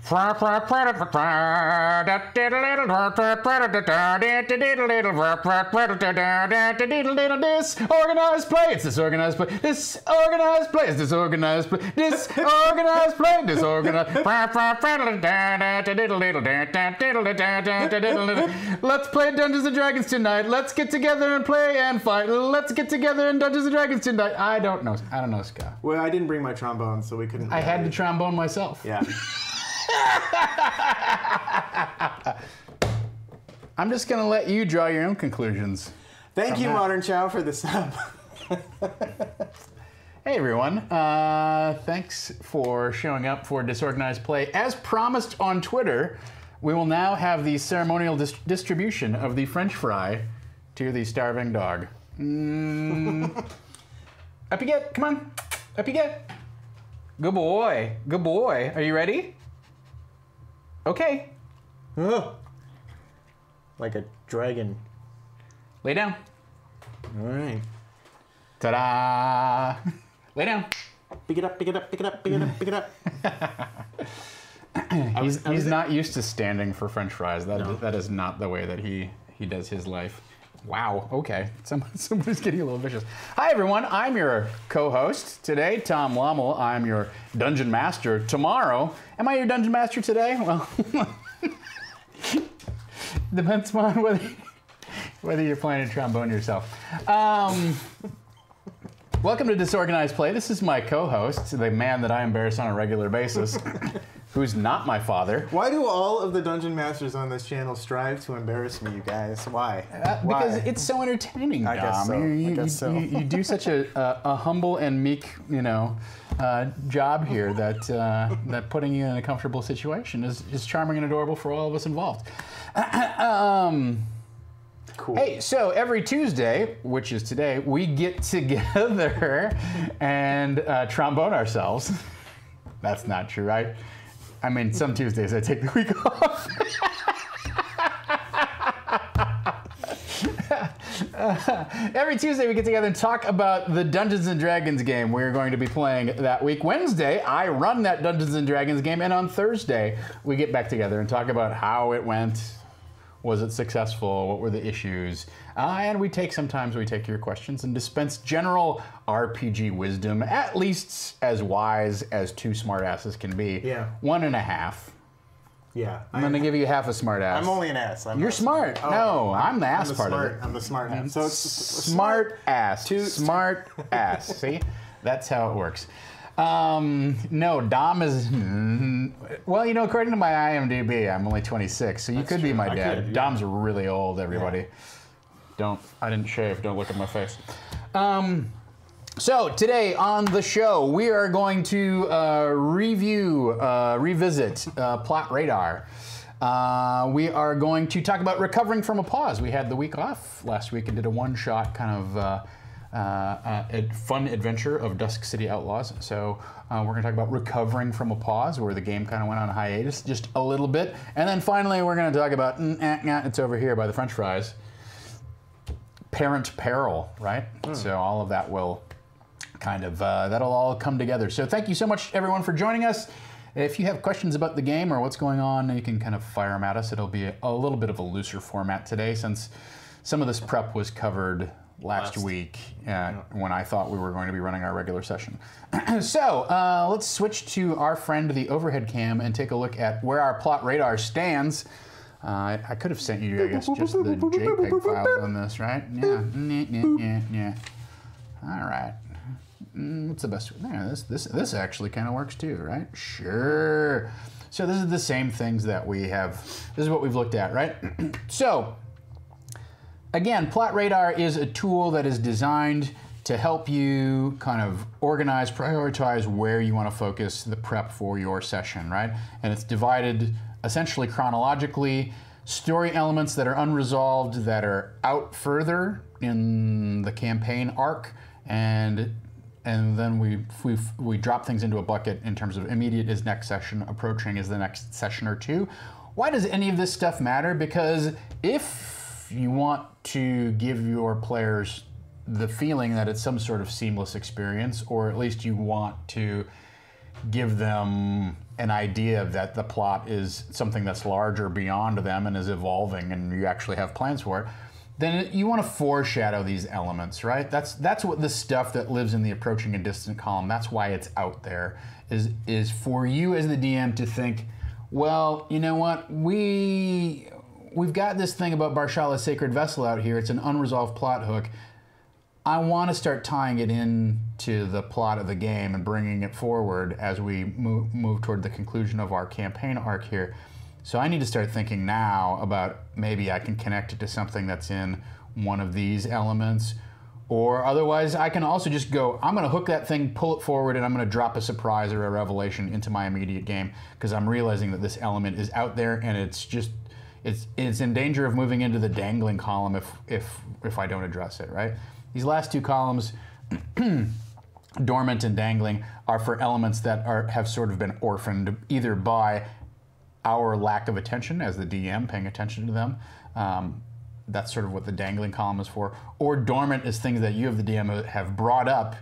Disorganized play. It's disorganized play. Disorganized play. It's disorganized play. Disorganized play. Disorganized. Let's play Dungeons and Dragons tonight. Let's get together and play and fight. Let's get together in Dungeons and Dragons tonight. I don't know, Scott. Well, I didn't bring my trombone, so we couldn't. I had to trombone myself. Yeah. I'm just going to let you draw your own conclusions. Thank you, Modern Chow, for the sub. Hey, everyone. Thanks for showing up for Disorganized Play. As promised on Twitter, we will now have the ceremonial distribution of the French fry to the starving dog. Up you get. Come on. Up you get. Good boy. Good boy. Are you ready? Okay. Oh. Like a dragon. Lay down. All right. Ta-da! Lay down. Pick it up, pick it up, pick it up, pick it up, pick it up. He's not used to standing for French fries. That is not the way that he does his life. Wow, okay. Somebody's getting a little vicious. Hi, everyone. I'm your co-host today, Tom Lommel. I'm your Dungeon Master. Tomorrow, am I your Dungeon Master today? Well, depends on whether you're playing a trombone yourself. Welcome to Disorganized Play. This is my co-host, the man that I embarrass on a regular basis, who's not my father. Why do all of the Dungeon Masters on this channel strive to embarrass me, you guys? Why? Because it's so entertaining, Dom. I guess so. I guess so. You do such a humble and meek, job here that putting you in a comfortable situation is charming and adorable for all of us involved. Cool. Hey, so every Tuesday, which is today, we get together and trombone ourselves. That's not true, right? I mean, some Tuesdays I take the week off. Every Tuesday we get together and talk about the Dungeons & Dragons game we're going to be playing that week. Wednesday, I run that Dungeons & Dragons game, and on Thursday, we get back together and talk about how it went. Was it successful? What were the issues? And sometimes we take your questions and dispense general RPG wisdom, at least as wise as two smartasses can be. Yeah. 1.5. Yeah. I'm going to give you half a smart ass. I'm only an ass. You're smart. Oh, no, I'm the ass part of it. I'm the smart ass. So it's smart ass. Smart ass. See? That's how it works. No, Dom is, well, according to my IMDb, I'm only 26, so you could be my dad. Yeah. Dom's really old, everybody. Yeah. I didn't shave, don't look at my face. So today on the show, we are going to revisit Plot Radar. We are going to talk about recovering from a pause. We had the week off last week and did a one-shot kind of a fun adventure of Dusk City Outlaws. So we're going to talk about recovering from a pause, where the game kind of went on a hiatus just a little bit. And then finally, we're going to talk about, it's over here by the French fries, peril, right? So all of that will kind of, that'll all come together. So thank you so much, everyone, for joining us. If you have questions about the game or what's going on, you can kind of fire them at us. It'll be a little bit of a looser format today, since some of this prep was covered last week when I thought we were going to be running our regular session. So let's switch to our friend, the overhead cam, and take a look at where our Plot Radar stands. I could have sent you, I guess, just the JPEG files on this, right? Yeah. All right. What's the best? There, this actually kind of works too, right? Sure. So this is the same things that we have. This is what we've looked at, right? So, again, Plot Radar is a tool that is designed to help you kind of organize, prioritize where you want to focus the prep for your session, right? And it's divided essentially chronologically, story elements that are unresolved, that are out further in the campaign arc, and then we drop things into a bucket in terms of immediate is next session, approaching is the next session or two. Why does any of this stuff matter? Because if you want to give your players the feeling that it's some sort of seamless experience, or at least you want to give them an idea that the plot is something that's larger beyond them and is evolving, and you actually have plans for it, then you want to foreshadow these elements, right? That's what the stuff that lives in the approaching and distant column, that's why it's out there, is for you as the DM to think, well, you know what, we've got this thing about Barshala's sacred vessel out here. It's an unresolved plot hook. I want to start tying it into the plot of the game and bringing it forward as we move toward the conclusion of our campaign arc here. So I need to start thinking now about maybe I can connect it to something that's in one of these elements, or otherwise I can also just go, I'm going to hook that thing, pull it forward, and I'm going to drop a surprise or a revelation into my immediate game because I'm realizing that this element is out there and it's in danger of moving into the dangling column if I don't address it, right? These last two columns, dormant and dangling, are for elements that have sort of been orphaned either by our lack of attention as the DM, paying attention to them. That's sort of what the dangling column is for. Or dormant is things that you, of the DM, have brought up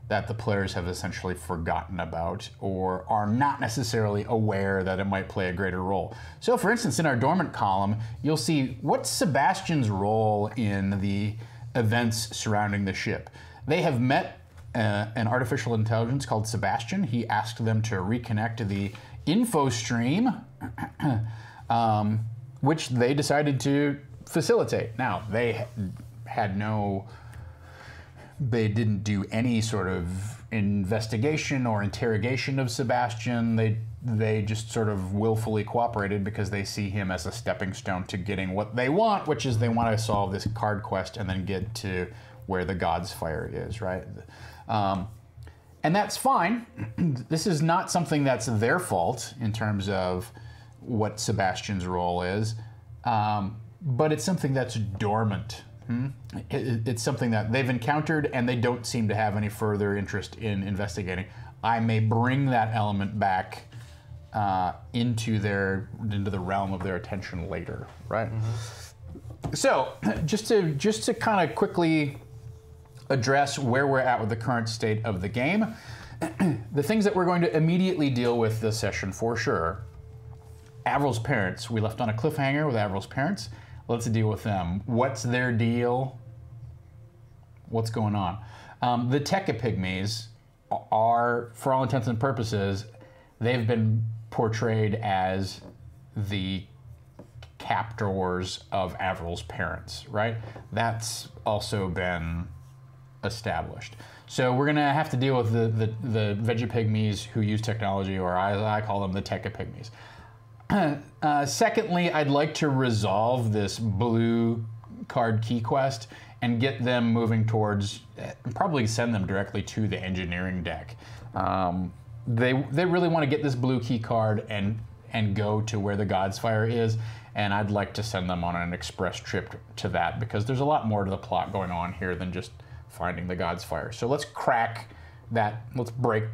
that the players have essentially forgotten about or are not necessarily aware that it might play a greater role. So for instance, in our dormant column, you'll see what's Sebastian's role in the events surrounding the ship. They have met an artificial intelligence called Sebastian. He asked them to reconnect the info stream, which they decided to facilitate. Now, they didn't do any sort of investigation or interrogation of Sebastian. They just sort of willfully cooperated because they see him as a stepping stone to getting what they want, which is they want to solve this card quest and then get to where the God's Fire is, right? And that's fine. This is not something that's their fault in terms of what Sebastian's role is, but it's something that's dormant. It's something that they've encountered and they don't seem to have any further interest in investigating. I may bring that element back into the realm of their attention later, right? So just to kind of quickly address where we're at with the current state of the game, the things that we're going to immediately deal with this session for sure. Averills' parents. We left on a cliffhanger with Averills' parents. Let's deal with them. What's their deal? What's going on? The Tekka-pygmies are, for all intents and purposes, they've been portrayed as the captors of Averills' parents, right? That's also been established. So we're gonna have to deal with the Veggie-pygmies who use technology, or I call them the Tekka-pygmies. Secondly, I'd like to resolve this blue card key quest and get them moving towards, probably send them directly to the engineering deck. They really want to get this blue key card and go to where the God's Fire is, and I'd like to send them on an express trip to that because there's a lot more to the plot going on here than just finding the God's Fire. So let's crack that, let's break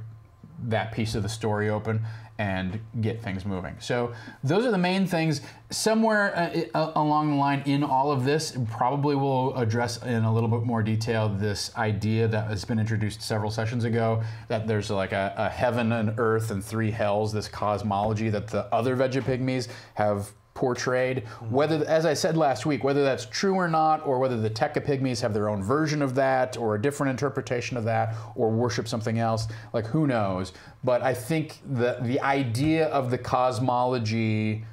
that piece of the story open and get things moving. So those are the main things. Somewhere along the line in all of this, probably we'll address in a little bit more detail this idea that has been introduced several sessions ago, that there's like a heaven and earth and three hells, this cosmology that the other Veggie-pygmies have portrayed. Whether, as I said last week, whether that's true or not, or whether the Tekka-pygmies have their own version of that, or a different interpretation of that, or worship something else, like who knows. But I think the idea of the cosmology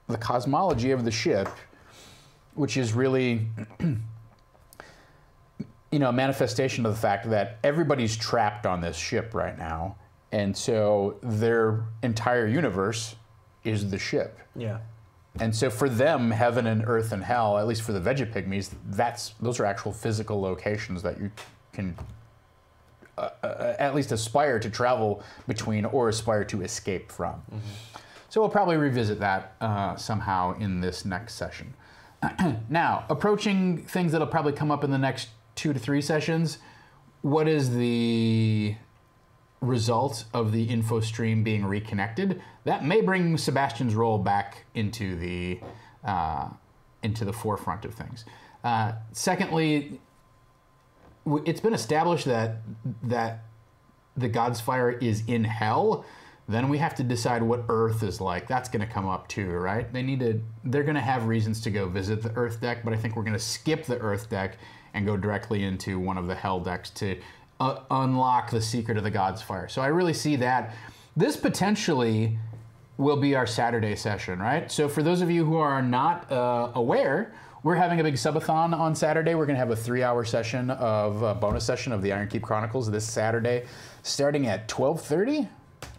of the ship, which is really a manifestation of the fact that everybody's trapped on this ship right now, and so their entire universe is the ship. Yeah. And so for them, heaven and earth and hell, at least for the Veggie-pygmies, those are actual physical locations that you can at least aspire to travel between or aspire to escape from. So we'll probably revisit that somehow in this next session. Now, approaching things that'll probably come up in the next 2 to 3 sessions, what is the result of the info stream being reconnected? That may bring Sebastian's role back into the forefront of things. Secondly, it's been established that the God's Fire is in hell, then we have to decide what Earth is like. That's going to come up too, right? They're going to have reasons to go visit the Earth deck, but I think we're going to skip the Earth deck and go directly into one of the hell decks to unlock the secret of the God's Fire. So I really see that. This potentially will be our Saturday session, right? So for those of you who are not aware, we're having a big subathon on Saturday. We're going to have a 3-hour session of bonus session of the Ironkeep Chronicles this Saturday, starting at 12:30.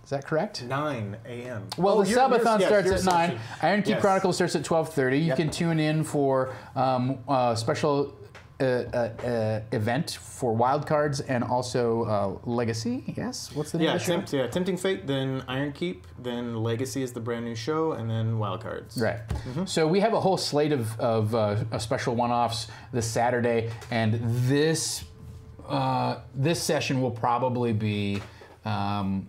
Is that correct? 9 a.m. Well, the subathon starts at 9. Ironkeep Chronicles starts at 12:30. You can tune in for a special event for wildcards and also Legacy. Yes? What's the name of the show? Tempting Fate, then Ironkeep, then Legacy is the brand new show, and then wildcards. Right. So we have a whole slate of special one-offs this Saturday, and this session will probably be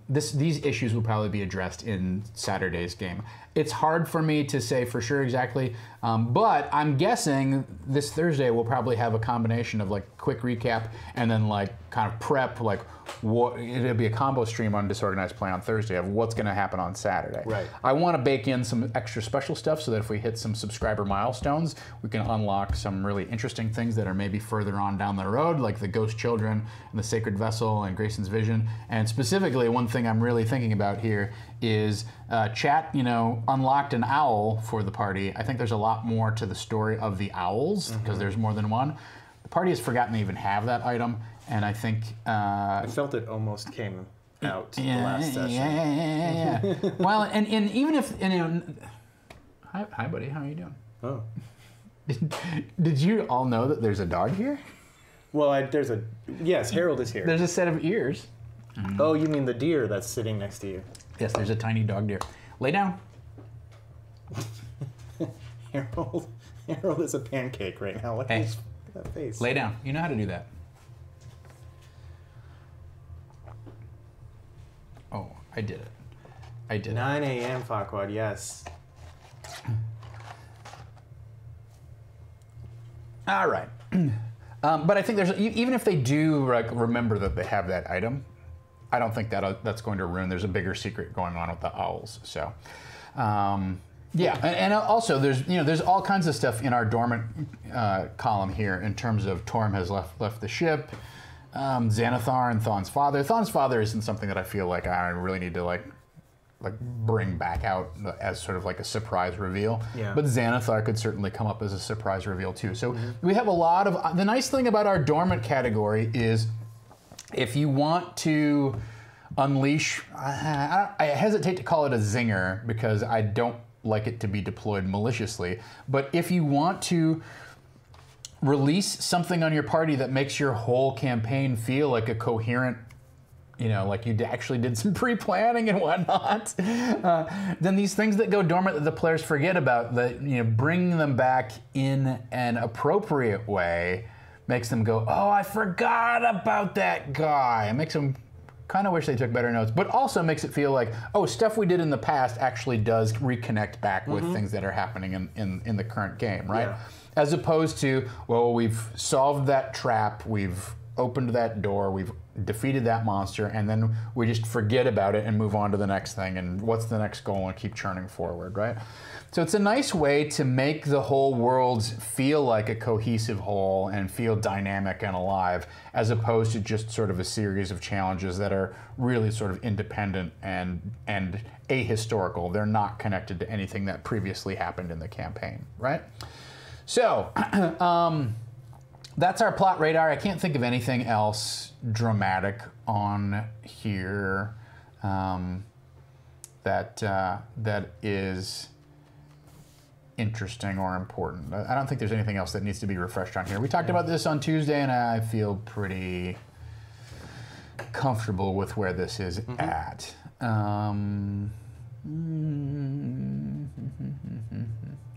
these issues will probably be addressed in Saturday's game. It's hard for me to say for sure exactly, but I'm guessing this Thursday we'll probably have a combination of like quick recap and then like kind of prep, like what it'll be a combo stream on Disorganized Play on Thursday of what's going to happen on Saturday. Right. I want to bake in some extra special stuff so that if we hit some subscriber milestones, we can unlock some really interesting things that are maybe further on down the road, like the Ghost Children and the Sacred Vessel and Grayson's Vision. And specifically, one thing I'm really thinking about here is chat, unlocked an owl for the party. I think there's a lot more to the story of the owls because there's more than one. The party has forgotten to even have that item, and I think I felt it almost came out the last session. Yeah. Well, and even if hi buddy, how are you doing? Oh. Did you all know that there's a dog here? Well, yes, Harold is here. There's a set of ears. Oh, you mean the deer that's sitting next to you? Yes, there's a tiny dog deer. Lay down. Harold is a pancake right now. Look at that face. Lay down. You know how to do that. Oh, I did it. I did 9 a.m. Farquaad, yes. All right. But I think there's, even if they do remember that they have that item, I don't think that's going to ruin. There's a bigger secret going on with the owls. So, yeah, and also there's all kinds of stuff in our dormant column here in terms of Torm has left the ship, Xanathar and Thon's father. Thon's father isn't something that I feel like I really need to like bring back out as sort of like a surprise reveal. Yeah. But Xanathar could certainly come up as a surprise reveal too. So we have a lot of, the nice thing about our dormant category is if you want to unleash, I hesitate to call it a zinger because I don't like it to be deployed maliciously, but if you want to release something on your party that makes your whole campaign feel like a coherent, like you actually did some pre-planning and whatnot, then these things that go dormant that the players forget about, bringing them back in an appropriate way makes them go, oh, I forgot about that guy. It makes them kind of wish they took better notes, but also makes it feel like, oh, stuff we did in the past actually does reconnect back with things that are happening in the current game, right? Yeah. As opposed to, well, we've solved that trap, we've opened that door, we've defeated that monster, and then we just forget about it and move on to the next thing, and what's the next goal, and keep churning forward, right? So it's a nice way to make the whole world feel like a cohesive whole and feel dynamic and alive, as opposed to just sort of a series of challenges that are really sort of independent and ahistorical. They're not connected to anything that previously happened in the campaign, right? So, that's our plot radar. I can't think of anything else dramatic on here that is interesting or important. I don't think there's anything else that needs to be refreshed on here. We talked about this on Tuesday, and I feel pretty comfortable with where this is at.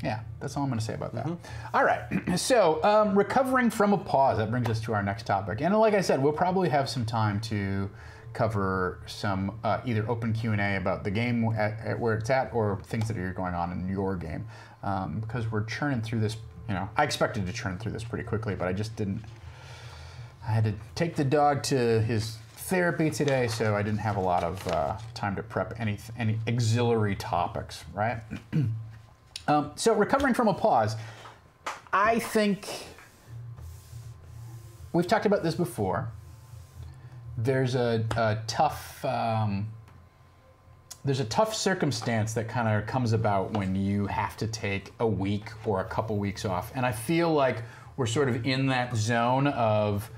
Yeah, that's all I'm going to say about that. All right, so recovering from a pause, that brings us to our next topic. And like I said, we'll probably have some time to cover some either open Q&A about the game at where it's at, or things that are going on in your game. Because we're churning through this, I expected to churn through this pretty quickly, but I just didn't. I had to take the dog to his therapy today, so I didn't have a lot of time to prep any auxiliary topics, right? So recovering from a pause, I think we've talked about this before. There's a tough circumstance that kind of comes about when you have to take a week or a couple weeks off, and I feel like we're sort of in that zone of,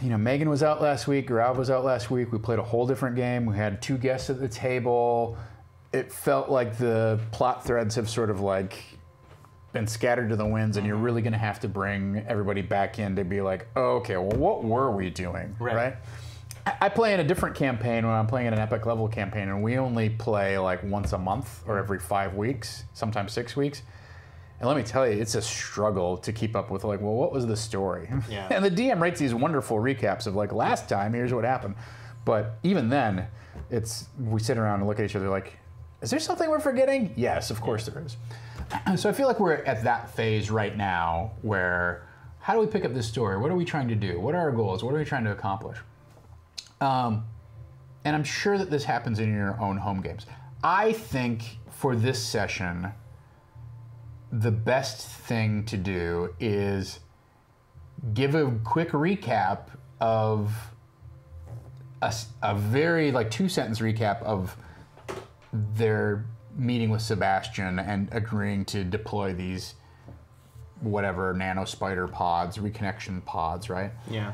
you know, Megan was out last week, Rav was out last week, we played a whole different game, we had 2 guests at the table. It felt like the plot threads have sort of like been scattered to the winds, and you're really going to have to bring everybody back in to be like, oh, okay, well, what were we doing, right? I play in a different campaign when I'm playing in an epic level campaign, and we only play like once a month or every 5 weeks, sometimes 6 weeks. And let me tell you, it's a struggle to keep up with, like, well, what was the story? Yeah. And the DM writes these wonderful recaps of, like, last time, here's what happened. But even then, we sit around and look at each other like, is there something we're forgetting? Yes, of course there is. So I feel like we're at that phase right now where, how do we pick up this story? What are we trying to do? What are our goals? What are we trying to accomplish? And I'm sure that this happens in your own home games. I think for this session, the best thing to do is give a quick recap of a very, like, 2-sentence recap of their meeting with Sebastian and agreeing to deploy these whatever nano spider pods, reconnection pods, right? Yeah.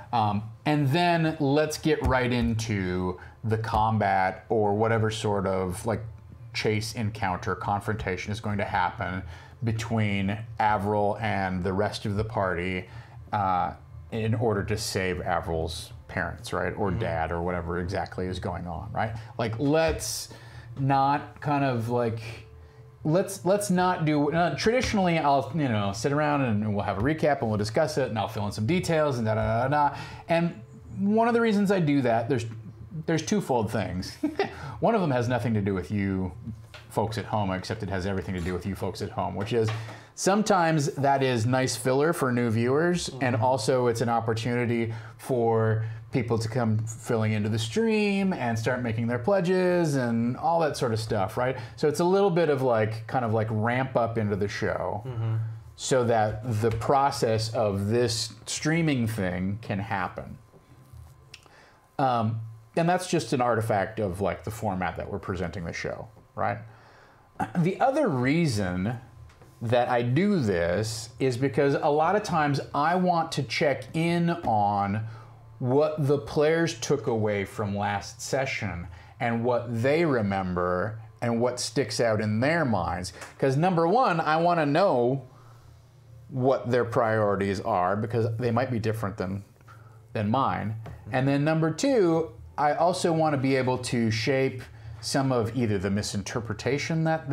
And then let's get right into the combat or whatever sort of like chase encounter confrontation is going to happen between Averill and the rest of the party in order to save Averil's parents, right? Or dad, or whatever exactly is going on, right? Like, let's not kind of like, let's not do, traditionally I'll, you know, sit around and we'll have a recap and we'll discuss it and I'll fill in some details and da-da-da-da. And one of the reasons I do that, there's twofold things. One of them has nothing to do with you folks at home, except it has everything to do with you folks at home, which is sometimes that is nice filler for new viewers, and also it's an opportunity for people to come filling into the stream and start making their pledges and all that sort of stuff, right? So it's a little bit of like, kind of like ramp up into the show so that the process of this streaming thing can happen. And that's just an artifact of like the format that we're presenting the show, right? The other reason that I do this is because a lot of times I want to check in on what the players took away from last session and what they remember and what sticks out in their minds. Because number one, I want to know what their priorities are because they might be different than mine. And then number two, I also want to be able to shape some of either the misinterpretation that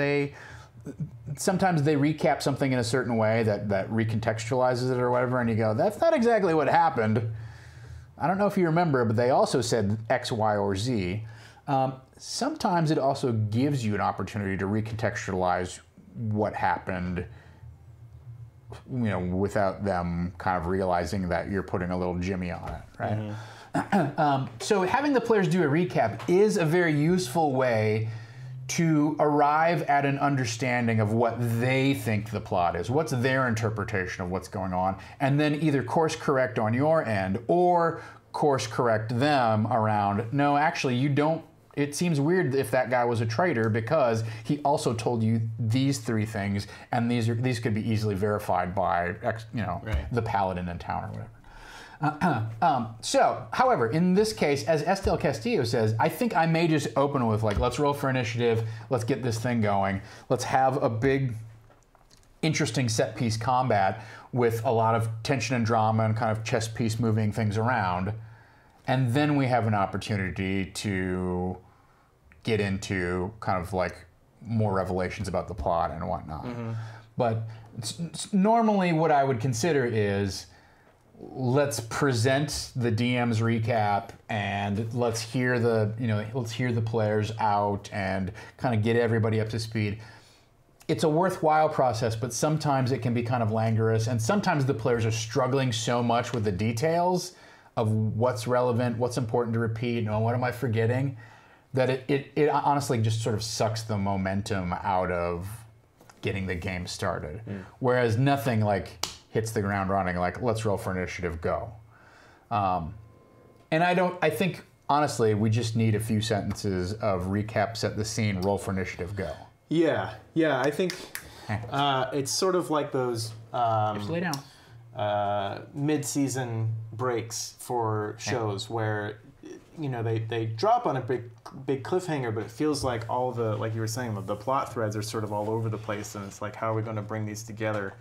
sometimes they recap something in a certain way that recontextualizes it or whatever, and you go, that's not exactly what happened. I don't know if you remember, but they also said X, Y, or Z. Sometimes it also gives you an opportunity to recontextualize what happened, you know, without them kind of realizing that you're putting a little Jimmy on it, right? So having the players do a recap is a very useful way to arrive at an understanding of what they think the plot is, what's their interpretation of what's going on, and then either course correct on your end or course correct them around, no, actually you don't, it seems weird if that guy was a traitor because he also told you these 3 things, and these could be easily verified by, you know, the paladin in town or whatever. So, however, in this case, as Estel Castillo says, I think I may just open with like, let's roll for initiative, let's get this thing going, let's have a big, interesting set piece combat with a lot of tension and drama and kind of chess piece moving things around, and then we have an opportunity to get into kind of like more revelations about the plot and whatnot. But normally what I would consider is, let's present the DM's recap and let's hear the players out and kind of get everybody up to speed. It's a worthwhile process, but sometimes it can be kind of languorous, and sometimes the players are struggling so much with the details of what's relevant, what's important to repeat, what am I forgetting, that it honestly just sort of sucks the momentum out of getting the game started. Whereas nothing like hits the ground running, like let's roll for initiative, go. And I think honestly we just need a few sentences of recap, set the scene, roll for initiative, go. Yeah, I think it's sort of like those Just lay down. mid-season breaks for shows where they drop on a big cliffhanger, but it feels like all the, like you were saying, the plot threads are sort of all over the place, and it's like, how are we going to bring these together?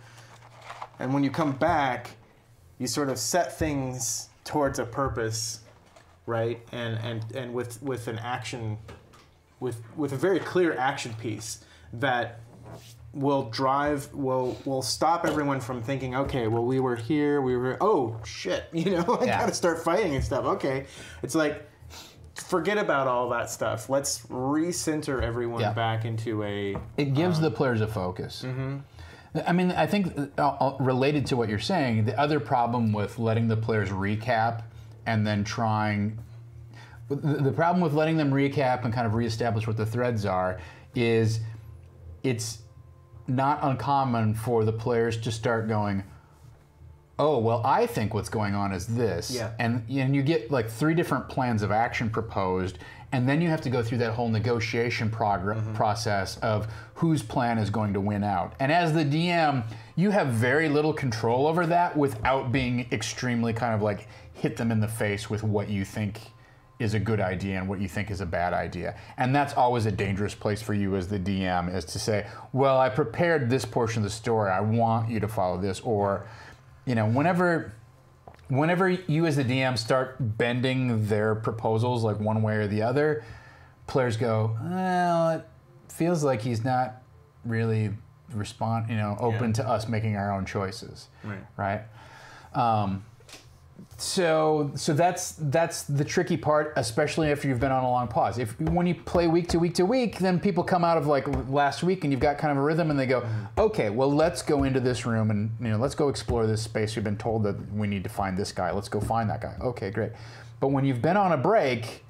And when you come back, you sort of set things towards a purpose, right? And with an action, with a very clear action piece that will stop everyone from thinking, okay, well, we were here, oh shit, I gotta start fighting and stuff. Okay, it's like, forget about all that stuff. Let's recenter everyone back into a. It gives the players a focus. Mm-hmm. I mean, I think related to what you're saying, the other problem with letting the players recap and then the problem with letting them recap and kind of reestablish what the threads are is it's not uncommon for the players to start going, oh, well, I think what's going on is this. Yeah. And you get like 3 different plans of action proposed, and then you have to go through that whole negotiation process of whose plan is going to win out. And as the DM, you have very little control over that without being extremely kind of like hit them in the face with what you think is a good idea and what you think is a bad idea. And that's always a dangerous place for you as the DM, is to say, well, I prepared this portion of the story, I want you to follow this. Or, whenever you as the DM start bending their proposals like one way or the other, players go, well, it feels like he's not really open to us making our own choices. Right? So that's the tricky part, especially if you've been on a long pause. When you play week to week to week, then people come out of like last week and you've got kind of a rhythm, and they go, okay, well, let's go into this room and let's go explore this space. We've been told that we need to find this guy. Let's go find that guy. Okay, great. But when you've been on a break,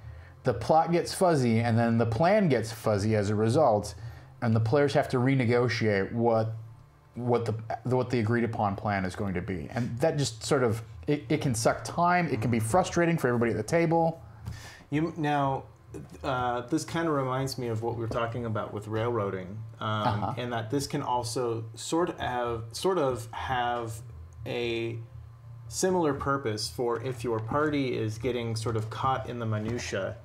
the plot gets fuzzy, and then the plan gets fuzzy as a result, and the players have to renegotiate what the agreed upon plan is going to be, and that just sort of it can suck time. It can be frustrating for everybody at the table. This kind of reminds me of what we were talking about with railroading, and that this can also sort of have a similar purpose for if your party is getting sort of caught in the minutia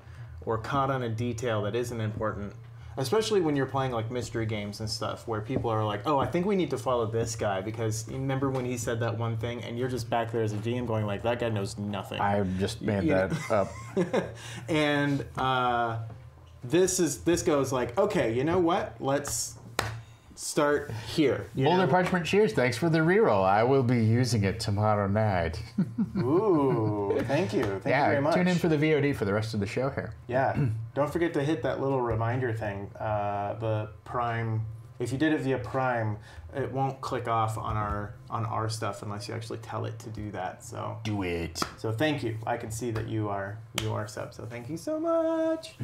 or caught on a detail that isn't important. Especially when you're playing like mystery games and stuff where people are like, oh, I think we need to follow this guy because you remember when he said that one thing, and you're just back there as a GM going like, that guy knows nothing. I just made that up. And this goes like, okay, you know what? Let's start here. Boulder Parchment Cheers, thanks for the reroll. I will be using it tomorrow night. Ooh, thank you. Thank you very much. Tune in for the VOD for the rest of the show here. Yeah. Don't forget to hit that little reminder thing. The Prime, if you did it via Prime, it won't click off on our stuff unless you actually tell it to do that. So do it. So thank you. I can see that you are sub. So thank you so much.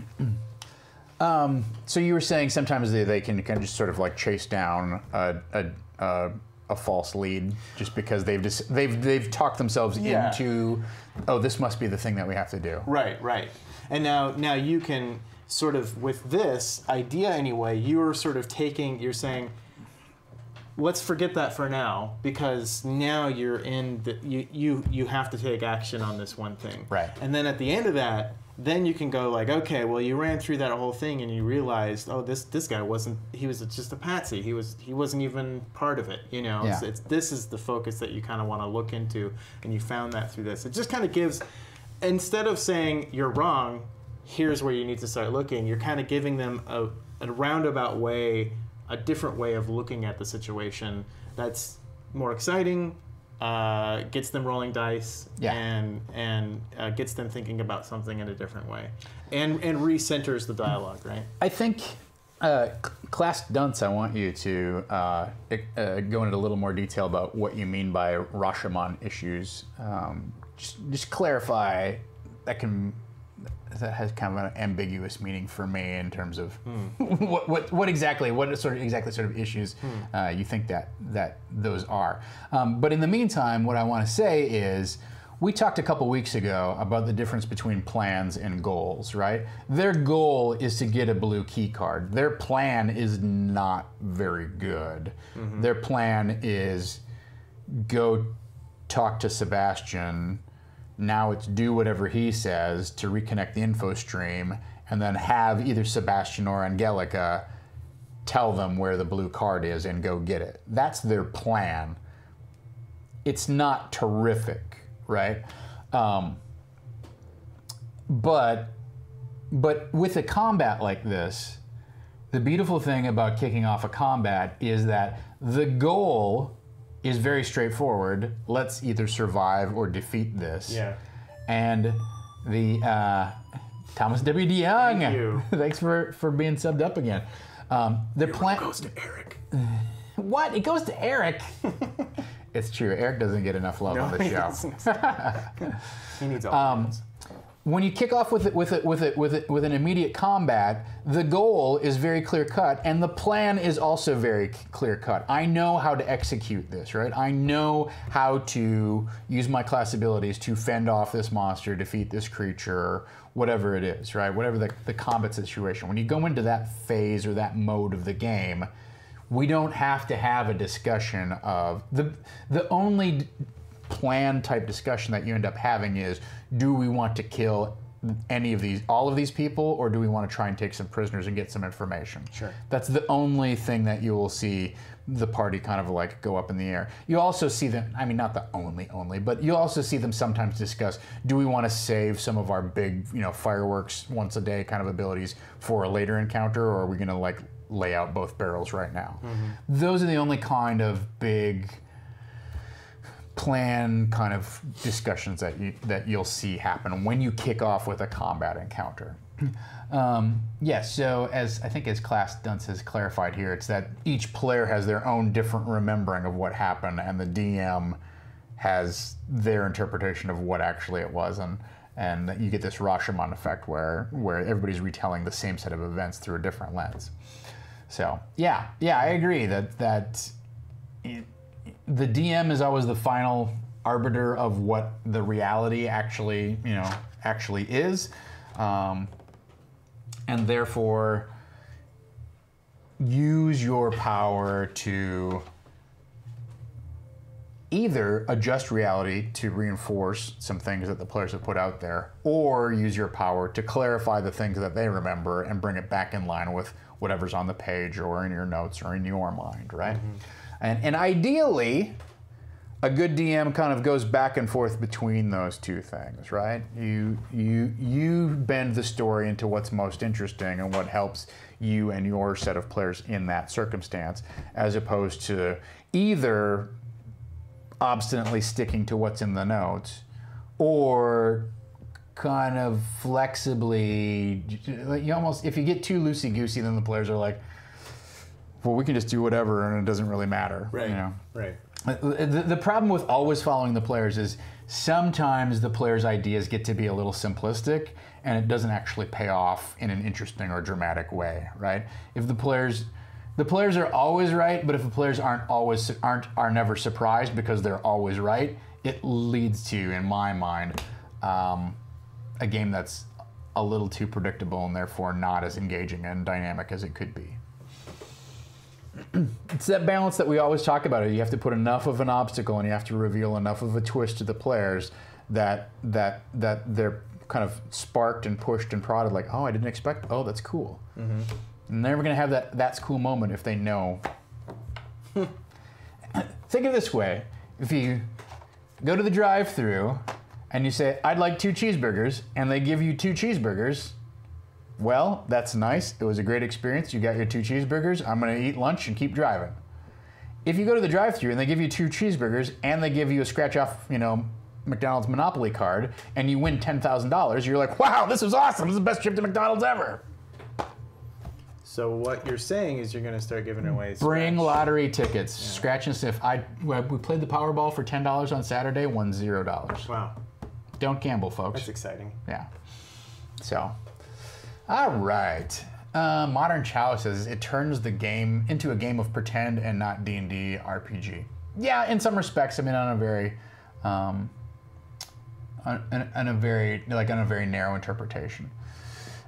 So you were saying sometimes they can kind of just sort of like chase down a false lead just because they've talked themselves into, oh, this must be the thing that we have to do. Right. And now you can sort of, with this idea anyway, you're saying, let's forget that for now, because now you're in you have to take action on this one thing. Right. And then at the end of that, then you can go like, okay, well, you ran through that whole thing and you realized, oh, this guy he was just a patsy. He wasn't even part of it, Yeah. This is the focus that you kind of want to look into, and you found that through this. It just kind of gives, instead of saying you're wrong, here's where you need to start looking, you're kind of giving them a roundabout way, a different way of looking at the situation that's more exciting, gets them rolling dice, and gets them thinking about something in a different way, and recenters the dialogue, right? I think Class Dunce, I want you to go into a little more detail about what you mean by Rashomon issues. Just clarify that has kind of an ambiguous meaning for me in terms of what exactly sort of issues you think that those are. But in the meantime, what I want to say is, we talked a couple weeks ago about the difference between plans and goals, right? Their goal is to get a blue key card. Their plan is not very good. Their plan is go talk to Sebastian. Now it's do whatever he says to reconnect the info stream, and then have either Sebastian or Angelica tell them where the blue card is and go get it. That's their plan. It's not terrific, right? But with a combat like this, the beautiful thing about kicking off a combat is that the goal is very straightforward. Let's either survive or defeat this. Yeah. And the Thomas W. DeYoung. Thank you. Thanks for being subbed up again. The plan goes to Eric. What? It goes to Eric. It's true. Eric doesn't get enough love on the show. He needs all the When you kick off with an immediate combat, the goal is very clear cut, and the plan is also very clear cut. I know how to execute this, right? I know how to use my class abilities to fend off this monster, defeat this creature, whatever it is, right? Whatever the combat situation. When you go into that phase or that mode of the game, we don't have to have a discussion of the only plan type discussion that you end up having is, do we want to kill all of these people, or do we want to try and take some prisoners and get some information? Sure. That's the only thing that you will see the party kind of like go up in the air. You also see them, I mean, not the only, but you also see them sometimes discuss, do we want to save some of our big, fireworks once a day kind of abilities for a later encounter, or are we going to like lay out both barrels right now? Those are the only kind of big plan kind of discussions that you'll see happen when you kick off with a combat encounter. Yes, so as Class Dunce has clarified here, it's that each player has their own different remembering of what happened, and the DM has their interpretation of what actually it was, and you get this Rashomon effect where everybody's retelling the same set of events through a different lens. So yeah, I agree that the DM is always the final arbiter of what the reality actually is, and therefore use your power to either adjust reality to reinforce some things that the players have put out there, or use your power to clarify the things that they remember and bring it back in line with whatever's on the page or in your notes or in your mind, right? And ideally, a good DM kind of goes back and forth between those two things, right? You bend the story into what's most interesting and what helps you and your set of players in that circumstance, as opposed to either obstinately sticking to what's in the notes or kind of flexibly, if you get too loosey-goosey, then the players are like, well, we can just do whatever and it doesn't really matter. Right. Right. The problem with always following the players is sometimes the players' ideas get to be a little simplistic and it doesn't actually pay off in an interesting or dramatic way, right? If the players are always right, but if the players are never surprised because they're always right, it leads to, in my mind, a game that's a little too predictable and therefore not as engaging and dynamic as it could be. It's that balance that we always talk about. You have to put enough of an obstacle and you have to reveal enough of a twist to the players that they're kind of sparked and pushed and prodded, like, oh, I didn't expect, oh, that's cool. And they're never going to have that's cool moment if they know. Think of it this way. If you go to the drive-thru and you say, I'd like 2 cheeseburgers, and they give you 2 cheeseburgers, well, that's nice. It was a great experience. You got your 2 cheeseburgers. I'm going to eat lunch and keep driving. If you go to the drive-thru and they give you 2 cheeseburgers and they give you a scratch-off, McDonald's Monopoly card, and you win $10,000, you're like, wow, this was awesome. This is the best trip to McDonald's ever. So what you're saying is you're going to start giving away Bring lottery tickets. Scratch and sniff. We played the Powerball for $10 on Saturday, won $0. Wow. Don't gamble, folks. That's exciting. Yeah. So, all right. Modern Chow says it turns the game into a game of pretend and not D&D RPG. Yeah, in some respects. I mean, on a very narrow interpretation.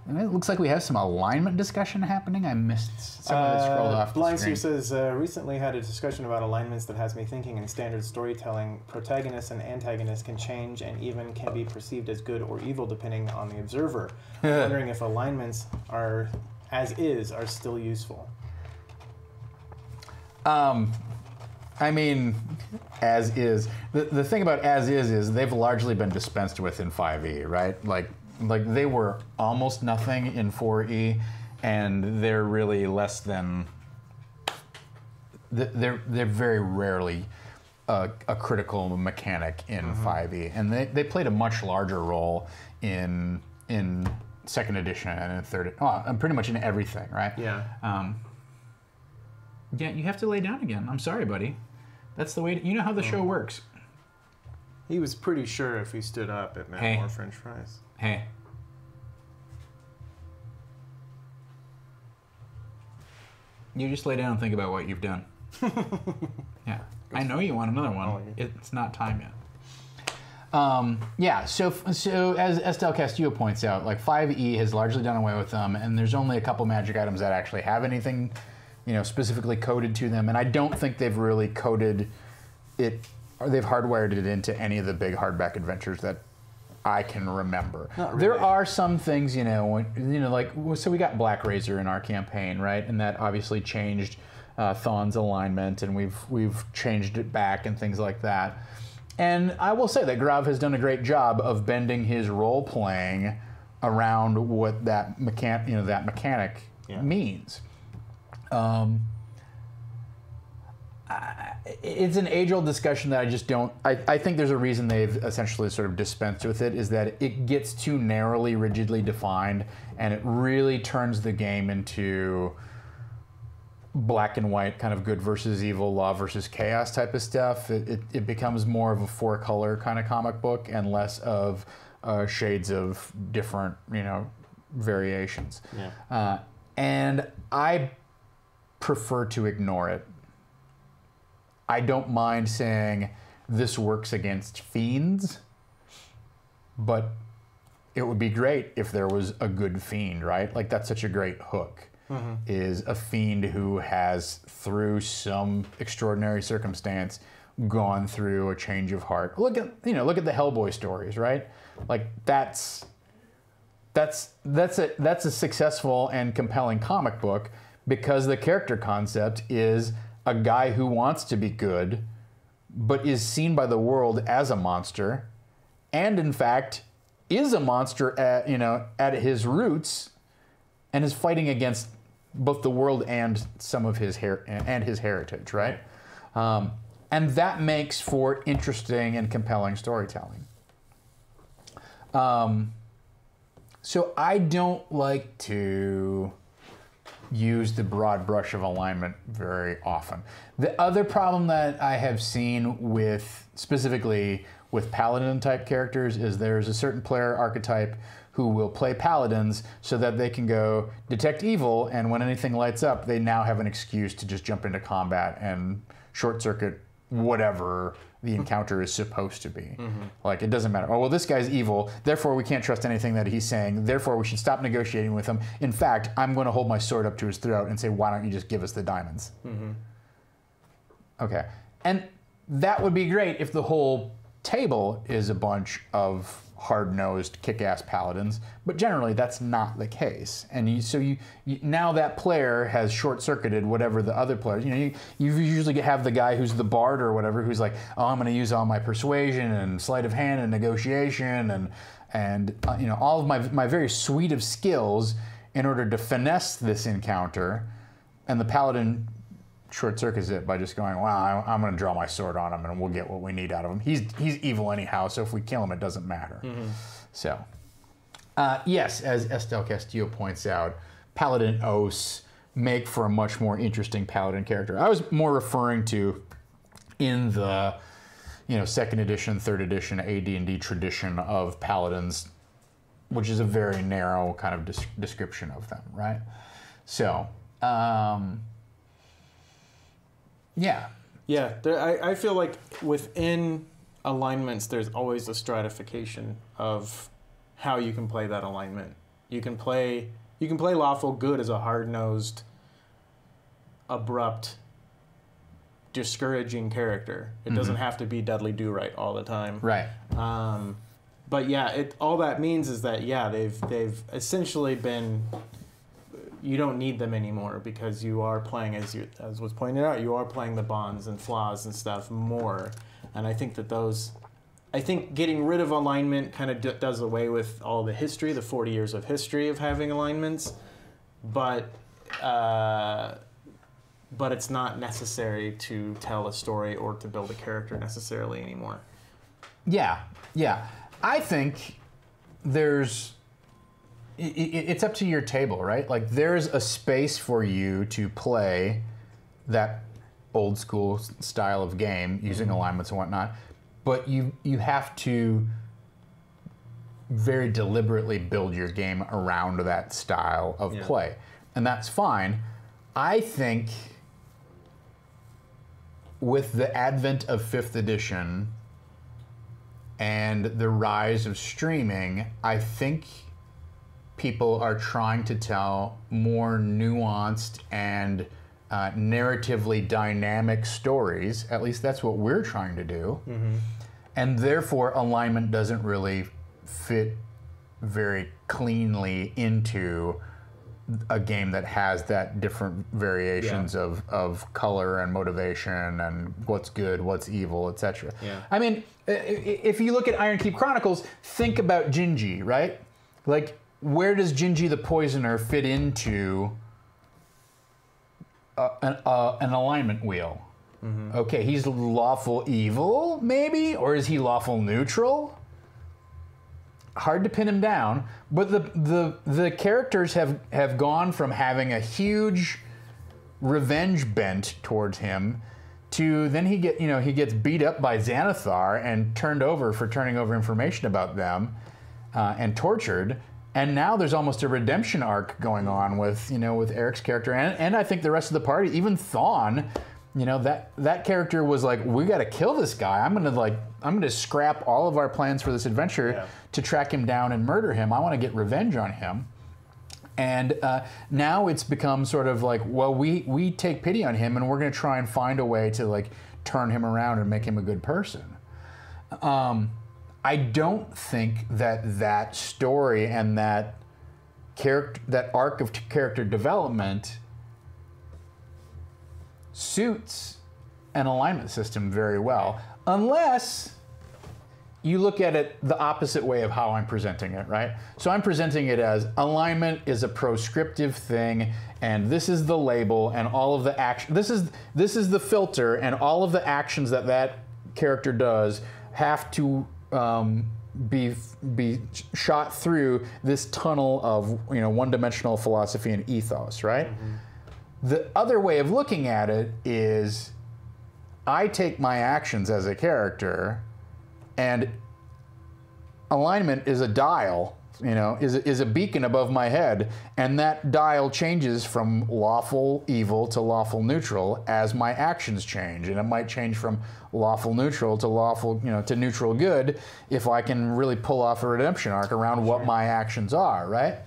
And it looks like we have some alignment discussion happening. I missed some of it scrolled off the Blind screen. says, recently had a discussion about alignments that has me thinking in standard storytelling, protagonists and antagonists can change and even can be perceived as good or evil depending on the observer. I'm wondering if alignments are still useful. I mean, as is. The thing about as is they've largely been dispensed with in 5e, right? Like they were almost nothing in 4e, and they're really less than. They're very rarely a critical mechanic in 5e, and they played a much larger role in second edition and in third, and pretty much in everything, right? Yeah. Yeah, you have to lay down again. I'm sorry, buddy. That's the way. You know how the show works. He was pretty sure if he stood up, it meant more French fries. Hey. You just lay down and think about what you've done. Yeah. I know you want another one. It's not time yet. Yeah, so as Estelle Castillo points out, like 5e has largely done away with them, and there's only a couple magic items that actually have anything, specifically coded to them, and I don't think they've really coded it, or they've hardwired it into any of the big hardback adventures that I can remember. Not really. There are some things, like, so we got Black Razor in our campaign, right, and that obviously changed Thon's alignment, and we've changed it back and things like that. And I will say that Grav has done a great job of bending his role playing around what that mechanic means. It's an age-old discussion that I just don't. I think there's a reason they've essentially sort of dispensed with it, is that it gets too narrowly, rigidly defined, and it really turns the game into black and white, kind of good versus evil, law versus chaos type of stuff. It becomes more of a four-color kind of comic book and less of shades of different, variations. Yeah. And I prefer to ignore it. I don't mind saying this works against fiends, but it would be great if there was a good fiend, right? Like, that's such a great hook. Is a fiend who has, through some extraordinary circumstance, gone through a change of heart. Look at the Hellboy stories, right? Like, that's a successful and compelling comic book because the character concept is a guy who wants to be good, but is seen by the world as a monster, and in fact is a monster at his roots, and is fighting against both the world and some of his heritage, right? And that makes for interesting and compelling storytelling. So I don't like to use the broad brush of alignment very often. The other problem that I have seen specifically with paladin type characters is there's a certain player archetype who will play paladins so that they can go detect evil, and when anything lights up, they now have an excuse to just jump into combat and short circuit whatever the encounter is supposed to be. Like, it doesn't matter. Oh, well, this guy's evil, therefore we can't trust anything that he's saying, therefore we should stop negotiating with him. In fact, I'm going to hold my sword up to his throat and say, why don't you just give us the diamonds? Okay. And that would be great if the whole table is a bunch of hard-nosed, kick-ass paladins, but generally that's not the case. And so now that player has short-circuited whatever the other players. You usually have the guy who's the bard or whatever, who's like, oh, I'm going to use all my persuasion and sleight of hand and negotiation and all of my very suite of skills in order to finesse this encounter, and the paladin short circuits it by just going, well, I'm going to draw my sword on him and we'll get what we need out of him. He's evil anyhow, so if we kill him, it doesn't matter. So, yes, as Estelle Castillo points out, Paladin Os make for a much more interesting paladin character. I was more referring to in the, you know, 2nd edition, 3rd edition AD&D tradition of paladins, which is a very narrow kind of description of them, right? So, yeah. Yeah, I feel like within alignments, there's always a stratification of how you can play that alignment. You can play lawful good as a hard-nosed, abrupt, discouraging character. It doesn't have to be Dudley Do-Right all the time. Right. But yeah, all that means is that they've essentially been. You don't need them anymore because you are playing, as was pointed out, you are playing the bonds and flaws and stuff more. And I think getting rid of alignment kind of does away with all the history, the 40 years of history of having alignments, but it's not necessary to tell a story or to build a character necessarily anymore. Yeah. I think it's up to your table, right? Like, there's a space for you to play that old school style of game using alignments and whatnot, but you have to very deliberately build your game around that style of play, and that's fine. I think with the advent of 5th edition and the rise of streaming, I think people are trying to tell more nuanced and narratively dynamic stories. At least that's what we're trying to do. And therefore, alignment doesn't really fit very cleanly into a game that has that different variations of color and motivation and what's good, what's evil, etc. I mean, if you look at Iron Keep Chronicles, think about Gingy, right? Like, where does Gingy the Poisoner fit into an alignment wheel? Okay, he's lawful evil, maybe? Or is he lawful neutral? Hard to pin him down. But the characters have gone from having a huge revenge bent towards him to then he gets beat up by Xanathar and turned over for turning over information about them and tortured. And now there's almost a redemption arc going on with Eric's character and I think the rest of the party, even Thawne, that character was like, we got to kill this guy. I'm gonna scrap all of our plans for this adventure to track him down and murder him. I want to get revenge on him. And now it's become sort of like, well, we take pity on him and we're going to try and find a way to like turn him around and make him a good person. I don't think that story and that arc of character development suits an alignment system very well, unless you look at it the opposite way of how I'm presenting it, right? So I'm presenting it as alignment is a proscriptive thing, and this is the label, and all of the action. This is the filter, and all of the actions that character does have to be shot through this tunnel of one-dimensional philosophy and ethos, right? The other way of looking at it is, I take my actions as a character, and alignment is a dial, is a beacon above my head, and that dial changes from lawful evil to lawful neutral as my actions change, and it might change from lawful neutral to lawful, to neutral good if I can really pull off a redemption arc around what my actions are, right?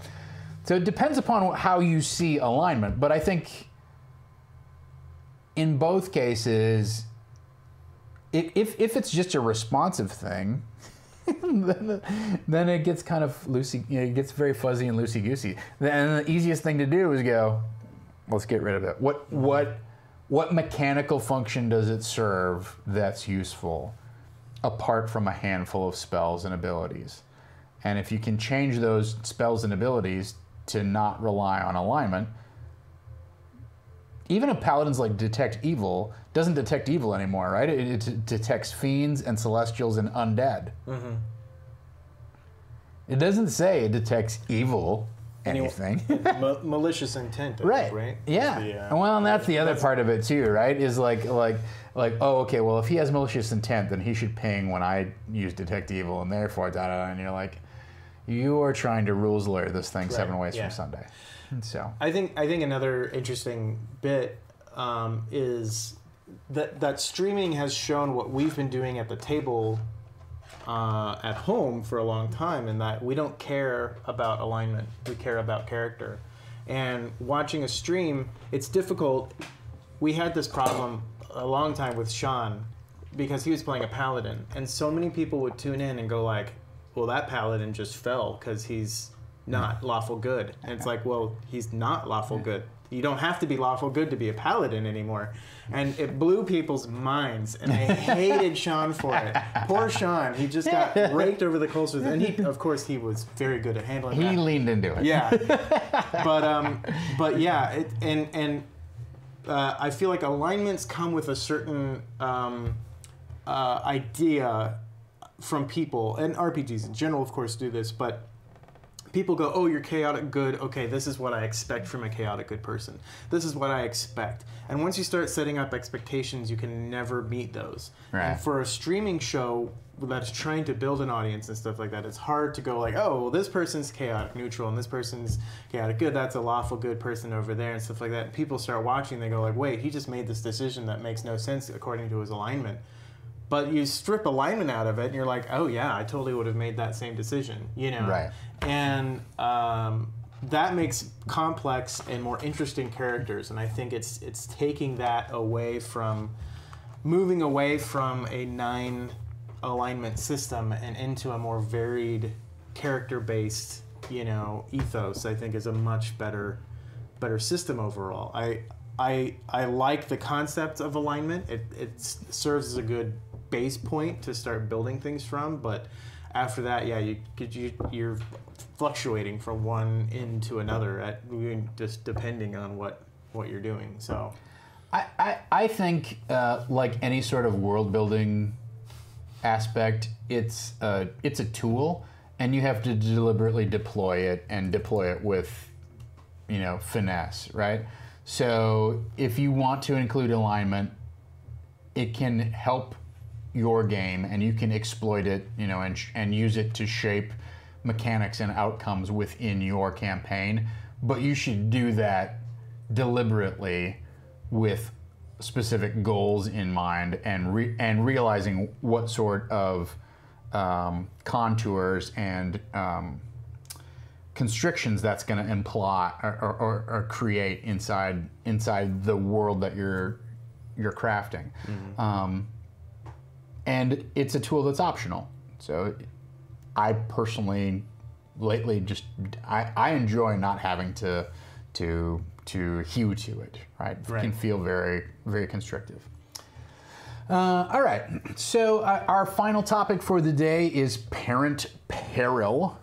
So it depends upon how you see alignment, but I think in both cases, if it's just a responsive thing, then it gets kind of loosey. It gets very fuzzy and loosey-goosey. And the easiest thing to do is go, let's get rid of it. What mechanical function does it serve that's useful, apart from a handful of spells and abilities? And if you can change those spells and abilities to not rely on alignment, even a paladin's like detect evil doesn't detect evil anymore, right? It detects fiends and celestials and undead. It doesn't say it detects evil. anything. Malicious intent, Right. Right. Yeah. Well, and that's the other part of it too, right? Is like, oh, okay. Well, if he has malicious intent, then he should ping when I use detect evil, and therefore, and you're like, you are trying to rules lawyer this thing 7 ways from Sunday. And so I think another interesting bit is that streaming has shown what we've been doing at the table at home for a long time, in that we don't care about alignment, we care about character. And watching a stream, it's difficult. We had this problem a long time with Sean because he was playing a paladin, and so many people would tune in and go like, well, that paladin just fell because he's not lawful good. And it's like, well, he's not lawful good. You don't have to be lawful good to be a paladin anymore. And it blew people's minds, and they hated Sean for it. Poor Sean, he just got raked over the coals with it. And he, of course, he was very good at handling that. He leaned into it. Yeah. But yeah, I feel like alignments come with a certain idea from people, and RPGs in general, of course, do this, but people go, oh, you're chaotic good. Okay, this is what I expect from a chaotic good person. This is what I expect. And once you start setting up expectations, you can never meet those. Right. And for a streaming show that's trying to build an audience and stuff like that, it's hard to go like, oh, well, this person's chaotic neutral and this person's chaotic good. That's a lawful good person over there and stuff like that. And people start watching, they go like, wait, he just made this decision that makes no sense according to his alignment. But you strip alignment out of it, and you're like, oh yeah, I totally would have made that same decision, you know? Right. And that makes complex and more interesting characters. And I think it's taking that away from, moving away from a 9 alignment system and into a more varied character-based, you know, ethos. I think is a much better system overall. I like the concept of alignment. It serves as a good base point to start building things from, but after that, yeah, you're fluctuating from one end to another just depending on what you're doing. So I think like any sort of world building aspect, it's a tool, and you have to deliberately deploy it with, you know, finesse, right? So if you want to include alignment, it can help your game, and you can exploit it, you know, and use it to shape mechanics and outcomes within your campaign. But you should do that deliberately with specific goals in mind, and realizing what sort of contours and constrictions that's going to imply or create inside the world that you're crafting. Mm-hmm. And it's a tool that's optional. So I personally, lately, just I enjoy not having to hew to it. Right? It can feel very, very constrictive. All right. So our final topic for the day is parent peril.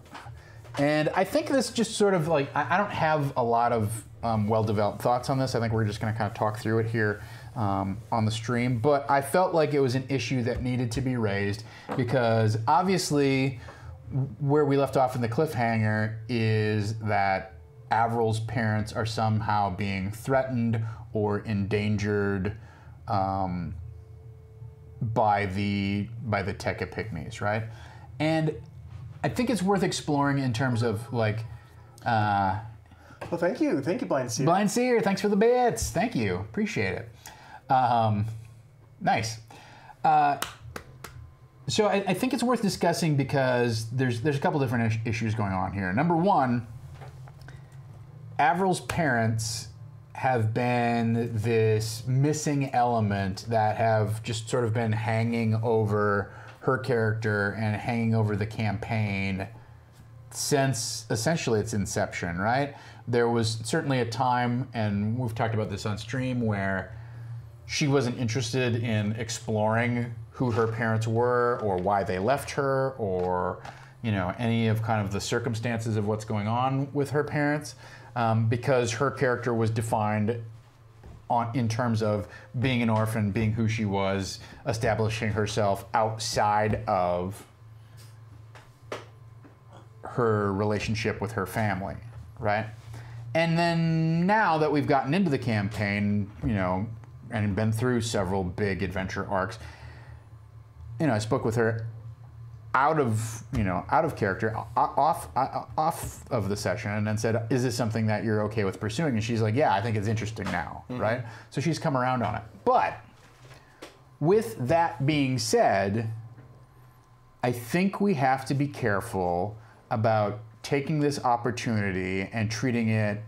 And I think this just sort of like, I don't have a lot of well-developed thoughts on this. I think we're just going to kind of talk through it here on the stream. But I felt like it was an issue that needed to be raised, because obviously where we left off in the cliffhanger is that Averills' parents are somehow being threatened or endangered by the Tekka Pygmies, right? And I think it's worth exploring in terms of like. Well, thank you, Blind Seer. Blind Seer, thanks for the bits. Thank you, appreciate it. Nice. So I think it's worth discussing, because there's a couple different issues going on here. Number one, Averills' parents have been this missing element that have just sort of been hanging over her character and hanging over the campaign since essentially its inception, right? There was certainly a time, and we've talked about this on stream, where she wasn't interested in exploring who her parents were or why they left her, or, you know, any of kind of the circumstances of what's going on with her parents, because her character was defined in terms of being an orphan, being who she was, establishing herself outside of her relationship with her family, right? And then now that we've gotten into the campaign, you know, and been through several big adventure arcs, you know, I spoke with her out of character, off of the session, and then said, is this something that you're okay with pursuing? And she's like, yeah, I think it's interesting now, right? So she's come around on it. But with that being said, I think we have to be careful about taking this opportunity and treating it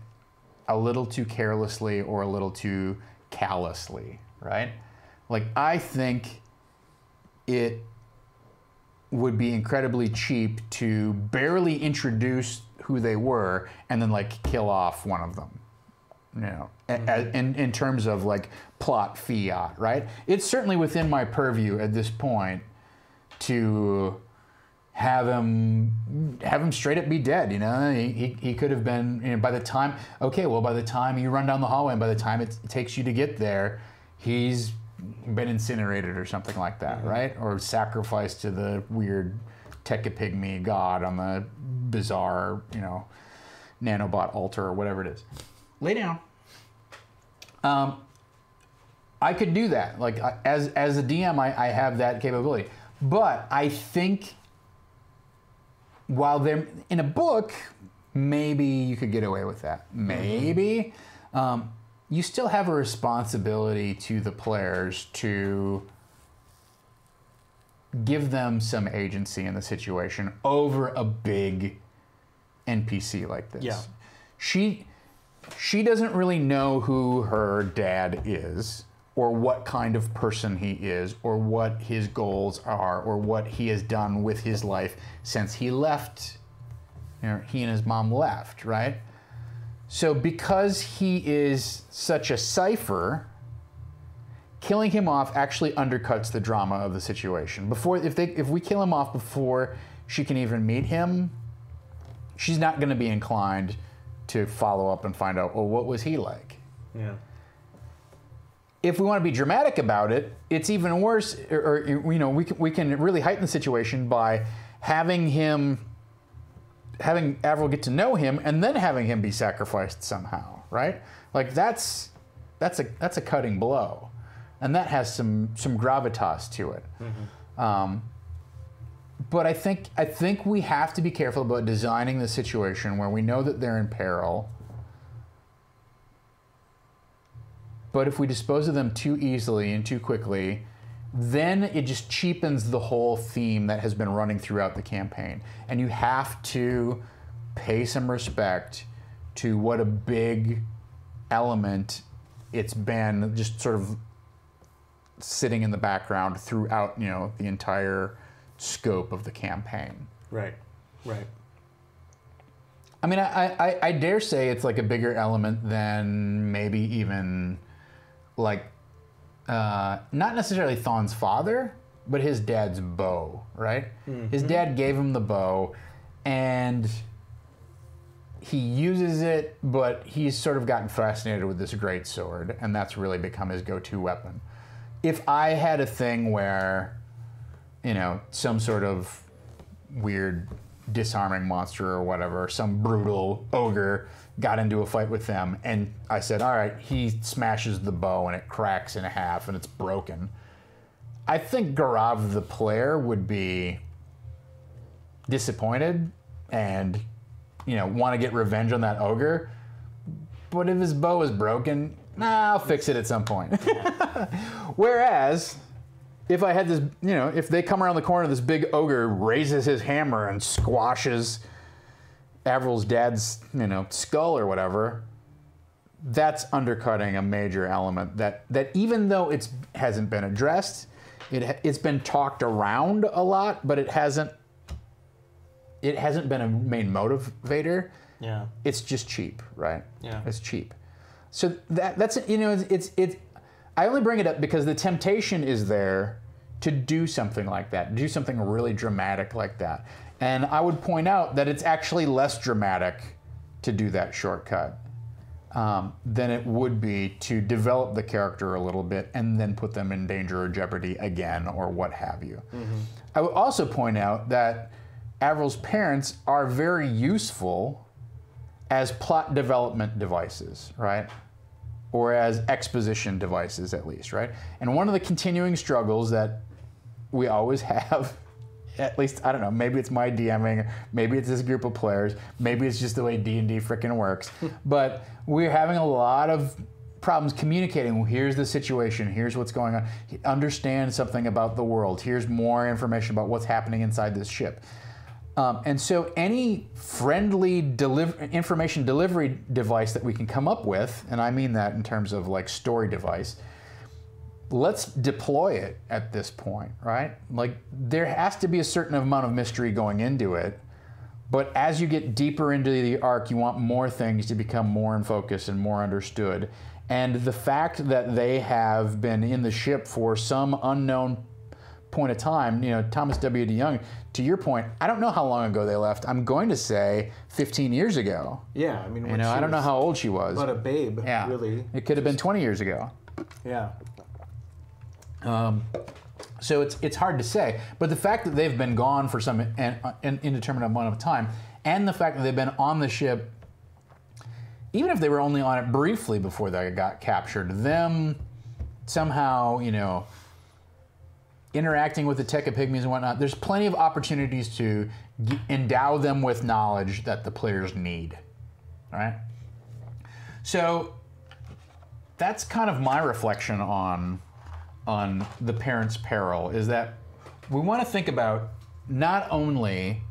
a little too carelessly or a little too callously, right? Like, I think it would be incredibly cheap to barely introduce who they were and then like kill off one of them, you know, in terms of like plot fiat, right? It's certainly within my purview at this point to have him straight up be dead, you know? He could have been, you know, by the time you run down the hallway and by the time it takes you to get there, he's been incinerated or something like that, right? Or sacrificed to the weird Tekapigme god on the bizarre, you know, nanobot altar or whatever it is. Lay down. I could do that. Like, as a DM, I have that capability. But I think while they're in a book, maybe you could get away with that. Maybe. You still have a responsibility to the players to give them some agency in the situation over a big NPC like this. Yeah. She doesn't really know who her dad is, or what kind of person he is, or what his goals are, or what he has done with his life since he left, you know, he and his mom left, right? So because he is such a cipher, killing him off actually undercuts the drama of the situation. If we kill him off before she can even meet him, she's not going to be inclined to follow up and find out, well, what was he like? Yeah. If we want to be dramatic about it, it's even worse. Or you know, we can really heighten the situation by having Averill get to know him and then having him be sacrificed somehow, right? Like that's a cutting blow, and that has some gravitas to it. But I think we have to be careful about designing the situation where we know that they're in peril. But if we dispose of them too easily and too quickly, then it just cheapens the whole theme that has been running throughout the campaign. And you have to pay some respect to what a big element it's been, just sort of sitting in the background throughout, you know, the entire scope of the campaign. Right. I mean, I dare say it's like a bigger element than maybe even like not necessarily Thon's father, but his dad's bow, right? His dad gave him the bow, and he uses it, but he's sort of gotten fascinated with this great sword, and that's really become his go-to weapon. If I had a thing where, you know, some sort of weird disarming monster or whatever, some brutal ogre got into a fight with them, and I said, all right, he smashes the bow and it cracks in half and it's broken, I think Gaurav the player would be disappointed and, you know, want to get revenge on that ogre. But if his bow is broken, I'll fix it at some point. Whereas if I had this, you know, if they come around the corner, this big ogre raises his hammer and squashes Averill's dad's, you know, skull or whatever, that's undercutting a major element that even though it hasn't been addressed, it's been talked around a lot, but it hasn't been a main motivator. Yeah. It's just cheap, right? Yeah. It's cheap. So that's, you know, it's I only bring it up because the temptation is there to do something like that, do something really dramatic like that. And I would point out that it's actually less dramatic to do that shortcut than it would be to develop the character a little bit and then put them in danger or jeopardy again or what have you. I would also point out that Averill's parents are very useful as plot development devices, right? Or as exposition devices, at least, right? And one of the continuing struggles that we always have, at least, I don't know, maybe it's my DMing, maybe it's this group of players, maybe it's just the way D&D frickin' works, but we're having a lot of problems communicating. Well, here's the situation, here's what's going on, understand something about the world, here's more information about what's happening inside this ship. And so any friendly information delivery device that we can come up with, and I mean that in terms of like story device, let's deploy it at this point, right? Like there has to be a certain amount of mystery going into it, but as you get deeper into the arc, you want more things to become more in focus and more understood. And the fact that they have been in the ship for some unknown point of time, you know, Thomas W. DeYoung, to your point, I don't know how long ago they left. I'm going to say 15 years ago. Yeah, I mean, you know, I don't know how old she was. But a babe, yeah. Really. It could have been 20 years ago. Yeah. So it's hard to say. But the fact that they've been gone for some an indeterminate amount of time, and the fact that they've been on the ship, even if they were only on it briefly before they got captured, them somehow, you know, interacting with the Tekka-Pygmies and whatnot, there's plenty of opportunities to endow them with knowledge that the players need, all right? So that's kind of my reflection on the parent's peril, is that we want to think about not only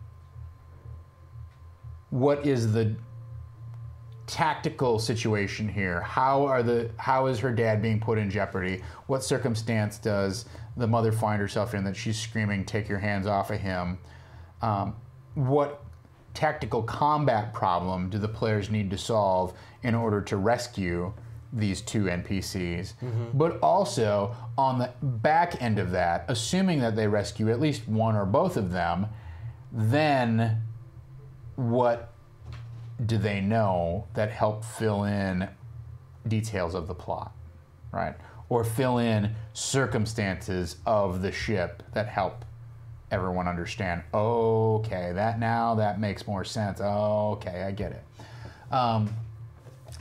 what is the tactical situation here, how is her dad being put in jeopardy, what circumstance does the mother find herself in that she's screaming, take your hands off of him, what tactical combat problem do the players need to solve in order to rescue these two NPCs, but also on the back end of that, assuming that they rescue at least one or both of them, then what do they know that help fill in details of the plot, right? Or fill in circumstances of the ship that help everyone understand, okay, that makes more sense. Okay, I get it.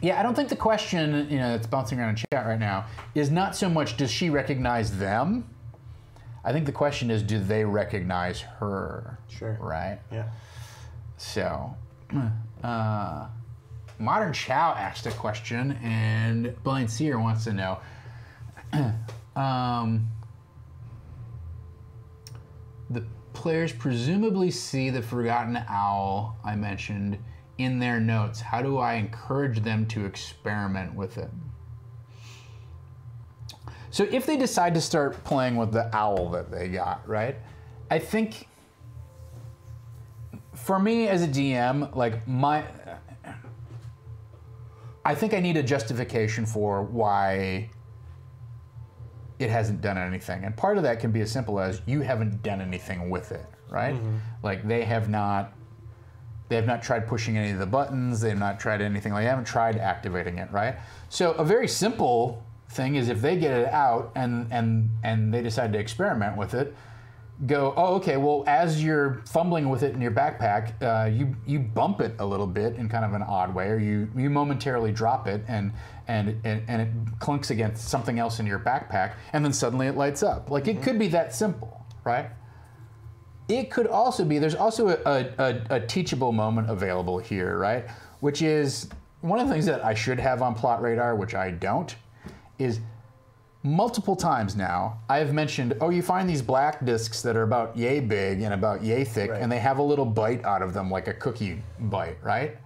Yeah, I don't think the question, you know, that's bouncing around in chat right now is not so much does she recognize them? I think the question is, do they recognize her? Sure. Right? Yeah. So, Modern Chow asked a question, and Blind Seer wants to know, the players presumably see the forgotten owl I mentioned in their notes. How do I encourage them to experiment with it? So if they decide to start playing with the owl that they got, right? I think for me as a DM, like I think I need a justification for why it hasn't done anything. And part of that can be as simple as you haven't done anything with it, right? Like they have not tried pushing any of the buttons. They have not tried anything. Like they haven't tried activating it, right? So a very simple thing is if they get it out and they decide to experiment with it, go, oh, okay, well, as you're fumbling with it in your backpack, you bump it a little bit in kind of an odd way, or you momentarily drop it and it clunks against something else in your backpack, and then suddenly it lights up. Like it could be that simple, right? It could also be, there's also a teachable moment available here, right? Which is, one of the things that I should have on Plot Radar, which I don't, is multiple times now, I've mentioned, oh, you find these black discs that are about yay big and about yay thick, right, and they have a little bite out of them, like a cookie bite, right?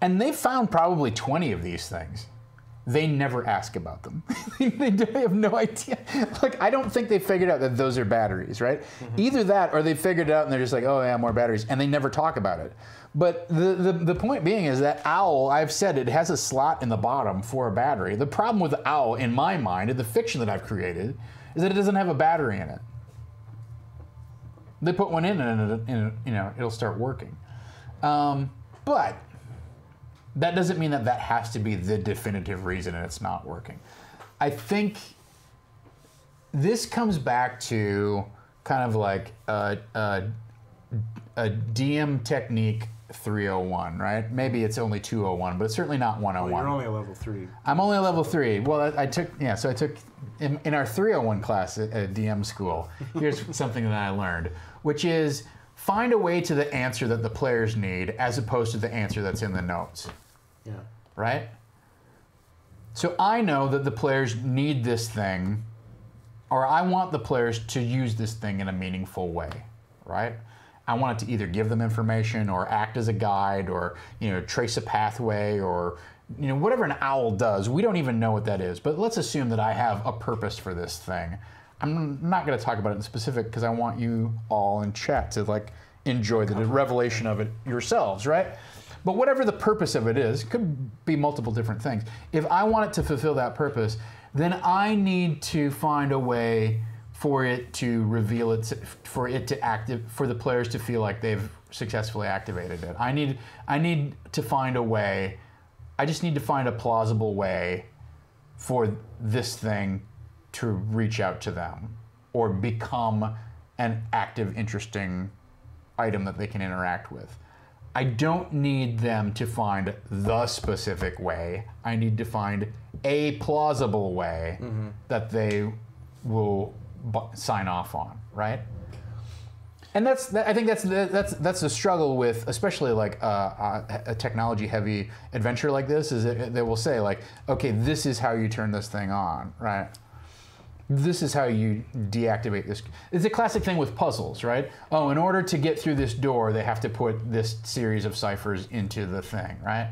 And they've found probably 20 of these things. They never ask about them. They have no idea. Like, I don't think they figured out that those are batteries, right? Either that, or they figured it out and they're just like, oh yeah, more batteries, and they never talk about it. But the point being is that owl, I've said it has a slot in the bottom for a battery. The problem with the owl, in my mind, in the fiction that I've created, is that it doesn't have a battery in it. They put one in and you know, it'll start working. But that doesn't mean that that has to be the definitive reason it's not working. I think this comes back to kind of like a DM technique 301, right? Maybe it's only 201, but it's certainly not 101. Well, you're only a level 3. I'm only a level 3. Well, I took in our 301 class at DM school. Here's something that I learned, which is find a way to the answer that the players need as opposed to the answer that's in the notes. Yeah. Right? So I know that the players need this thing, or I want the players to use this thing in a meaningful way, right? I want it to either give them information or act as a guide or, trace a pathway or, whatever an owl does. We don't even know what that is, but let's assume that I have a purpose for this thing. I'm not going to talk about it in specific because I want you all in chat to enjoy the revelation of it yourselves, right? But whatever the purpose of it is, could be multiple different things. If I want it to fulfill that purpose, then I need to find a way for it to reveal it, for the players to feel like they've successfully activated it. I need to find a way. I just need to find a plausible way for this thing to reach out to them or become an active, interesting item that they can interact with. I don't need them to find the specific way. I need to find a plausible way that they will sign off on, right? And I think that's the struggle with, especially a technology-heavy adventure like this, is that they will say okay, this is how you turn this thing on, right? This is how you deactivate this. It's a classic thing with puzzles, right? Oh, in order to get through this door, they have to put this series of ciphers into the thing, right?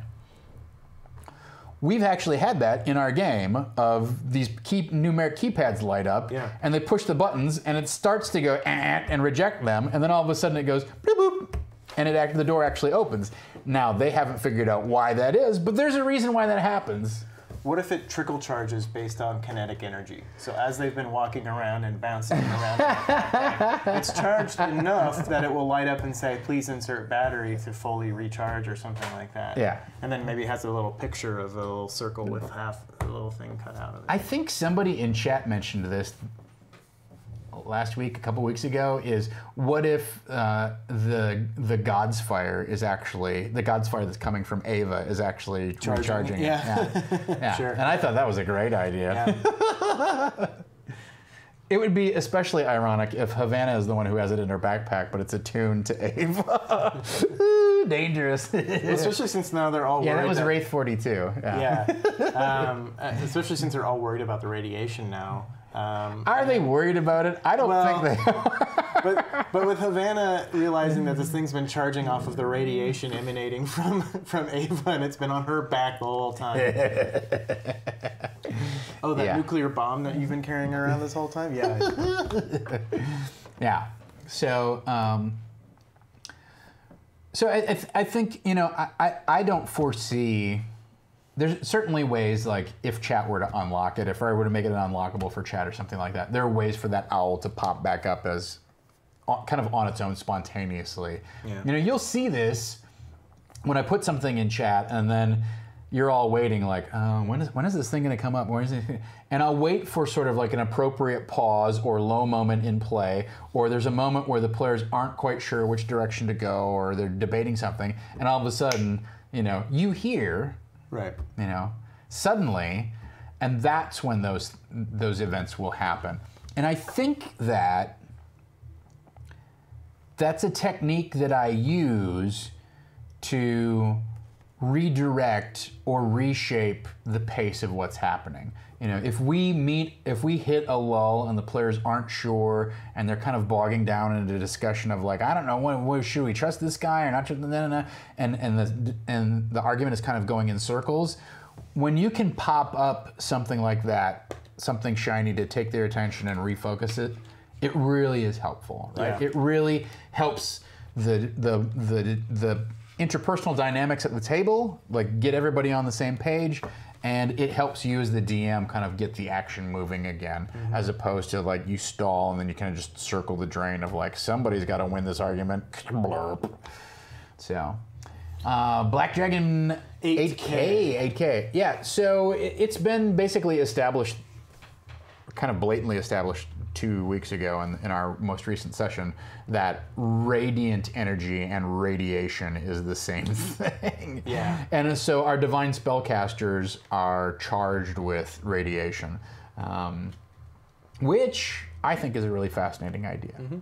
We've actually had that in our game of these numeric keypads light up, and they push the buttons, and it starts to go and reject them, and then all of a sudden it goes boop boop, and the door actually opens. Now they haven't figured out why that is, but there's a reason why that happens. What if it trickle charges based on kinetic energy? So as they've been walking around and bouncing around, it's charged enough that it will light up and say, please insert battery to fully recharge or something like that. Yeah. And then maybe it has a little picture of a little circle with half a little thing cut out of it. I think somebody in chat mentioned this last week, a couple weeks ago, is what if the God's Fire is actually, the God's Fire that's coming from Ava is actually recharging it. Yeah. Sure. And I thought that was a great idea. Yeah. It would be especially ironic if Havana is the one who has it in her backpack, but it's attuned to Ava. Ooh, dangerous. Well, especially since now they're all worried. Yeah, that was Wraith 42. Yeah. Especially since they're all worried about the radiation now. Are they worried about it? I don't think they are. But with Havana realizing that this thing's been charging off of the radiation emanating from Ava, and it's been on her back the whole time. Oh, that nuclear bomb that you've been carrying around this whole time? Yeah. Yeah. So, I think, I don't foresee. There's certainly ways, if chat were to unlock it, if I were to make it unlockable for chat or something like that, there are ways for that owl to pop back up as kind of on its own spontaneously. Yeah. You'll see this when I put something in chat, and then you're all waiting when is this thing going to come up? Where is it? And I'll wait for sort of an appropriate pause or low moment in play, or there's a moment where the players aren't quite sure which direction to go, or they're debating something, and all of a sudden, you hear... Right. Suddenly, and that's when those events will happen. And I think that that's a technique that I use to redirect or reshape the pace of what's happening. If we hit a lull and the players aren't sure and they're kind of bogging down into a discussion of I don't know, should we trust this guy or not? And the argument is kind of going in circles. When you can pop up something like that, something shiny to take their attention and refocus it, it really is helpful, right? Yeah. It really helps the interpersonal dynamics at the table, get everybody on the same page, and it helps you as the DM kind of get the action moving again, as opposed to you stall and then you kind of just circle the drain of somebody's got to win this argument. Blurp. So, Black Dragon 8K. Yeah, so it's been basically established, kind of blatantly established 2 weeks ago in our most recent session that radiant energy and radiation is the same thing. Yeah. And so our divine spellcasters are charged with radiation, which I think is a really fascinating idea. Mm-hmm.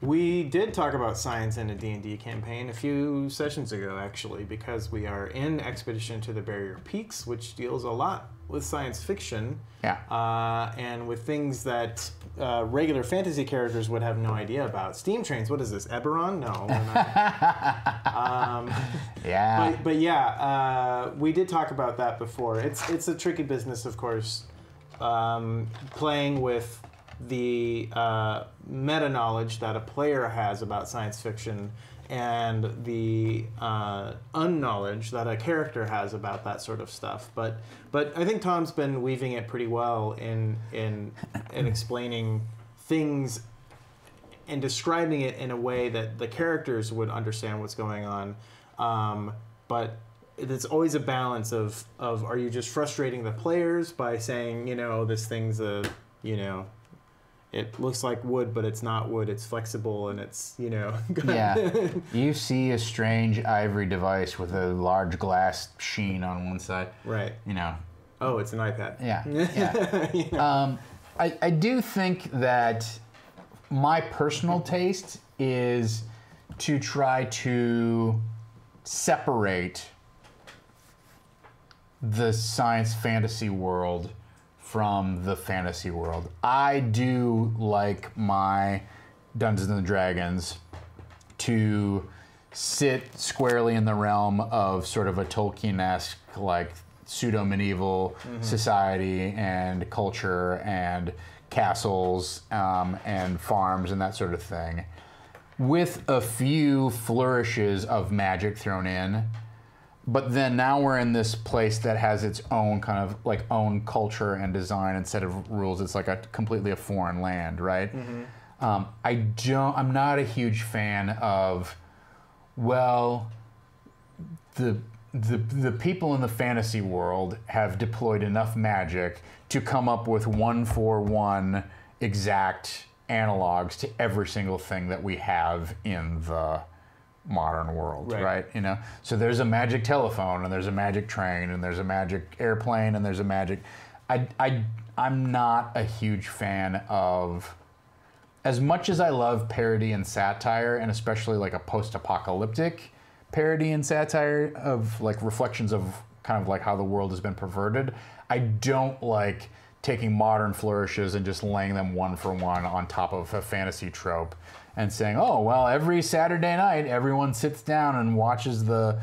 We did talk about science in a D&D campaign a few sessions ago, actually, because we are in Expedition to the Barrier Peaks, which deals a lot with science fiction. Yeah. And with things that regular fantasy characters would have no idea about. Steam trains, what is this, Eberron? No. Yeah. But yeah, we did talk about that before. It's a tricky business, of course, playing with the meta knowledge that a player has about science fiction and the unknowledge that a character has about that sort of stuff. But I think Tom's been weaving it pretty well in explaining things and describing it in a way that the characters would understand what's going on. But it's always a balance of are you just frustrating the players by saying, this thing's it looks like wood, but it's not wood. It's flexible, and it's, Yeah. You see a strange ivory device with a large glass sheen on one side. Right. Oh, it's an iPad. Yeah. Yeah. I do think that my personal taste is to try to separate the science fantasy world from the fantasy world. I do like my Dungeons and Dragons to sit squarely in the realm of sort of a Tolkien-esque, like, pseudo-medieval society and culture and castles and farms and that sort of thing, with a few flourishes of magic thrown in. But then now we're in this place that has its own kind of like own culture and design and set of rules. It's like completely a foreign land, right? Mm-hmm. I'm not a huge fan of, well, the people in the fantasy world have deployed enough magic to come up with 1-for-1 exact analogs to every single thing that we have in the modern world, right? So there's a magic telephone, and there's a magic train, and there's a magic airplane, and there's a magic... I'm not a huge fan of... As much as I love parody and satire, and especially like a post-apocalyptic parody and satire of like reflections of kind of like how the world has been perverted, I don't like taking modern flourishes and just laying them 1-for-1 on top of a fantasy trope and saying, oh, well, every Saturday night, everyone sits down and watches the,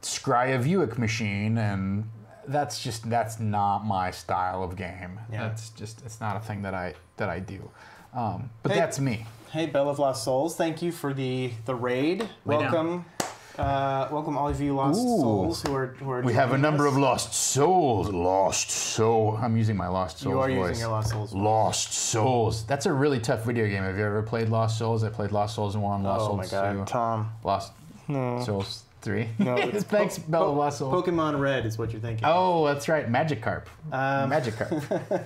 Scry-a-Vuic machine, and that's not my style of game. Yeah. It's not a thing that I do. But that's me. Hey, Bell of Lost Souls, thank you for the raid. Welcome. Welcome all of you lost souls who are We have a number us. of lost souls. Lost soul. I'm using my Lost Souls voice. You are using your Lost Souls voice. Lost Souls. That's a really tough video game. Have you ever played Lost Souls? I played Lost Souls 1, Lost Souls 2. Oh my God, Tom. Lost Souls 3. No, Thanks, Bell of Lost Souls. Pokemon Red is what you're thinking. Oh, that's right. Magikarp. Magikarp.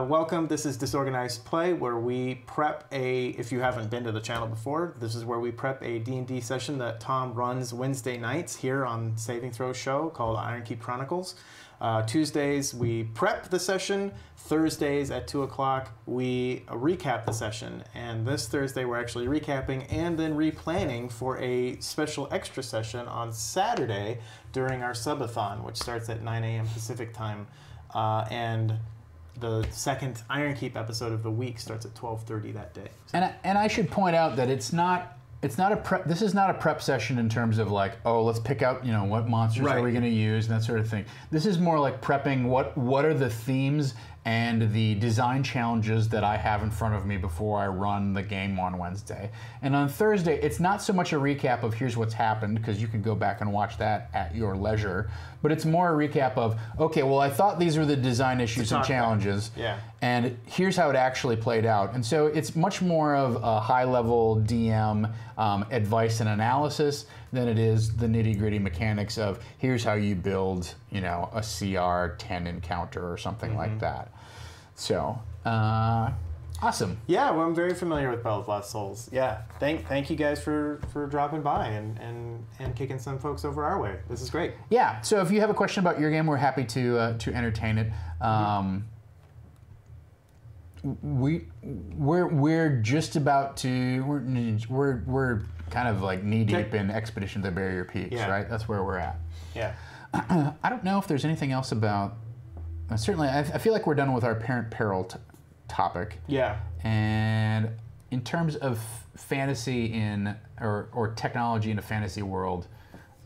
Welcome. This is Disorganized Play, where we prep if you haven't been to the channel before, this is where we prep a D&D session that Tom runs Wednesday nights here on Saving Throw Show called Ironkeep Chronicles. Tuesdays, we prep the session. Thursdays at 2 o'clock, we recap the session. And this Thursday, we're actually recapping and then replanning for a special extra session on Saturday during our subathon, which starts at 9 a.m. Pacific time. And the second Ironkeep episode of the week starts at 12:30 that day. And I should point out that it's not a prep. This is not a prep session in terms of like, oh, let's pick out what monsters are we going to use and that sort of thing. This is more like prepping what are the themes and the design challenges that I have in front of me before I run the game on Wednesday. And on Thursday, it's not so much a recap of here's what's happened, because you can go back and watch that at your leisure, but it's more a recap of, okay, well, I thought these were the design issues and challenges. Yeah. and here's how it actually played out. And so it's much more of a high-level DM advice and analysis than it is the nitty-gritty mechanics of here's how you build, you know, a CR 10 encounter or something like that. So, awesome. Yeah, well, I'm very familiar with Battle of Lost Souls. Yeah, thank you guys for dropping by and kicking some folks over our way. This is great. Yeah, so if you have a question about your game, we're happy to entertain it. We're just about to we're kind of like knee deep in Expedition to the Barrier Peaks, right? That's where we're at. Yeah. I don't know if there's anything else about. Certainly, I feel like we're done with our peril topic. Yeah. And in terms of fantasy or technology in a fantasy world,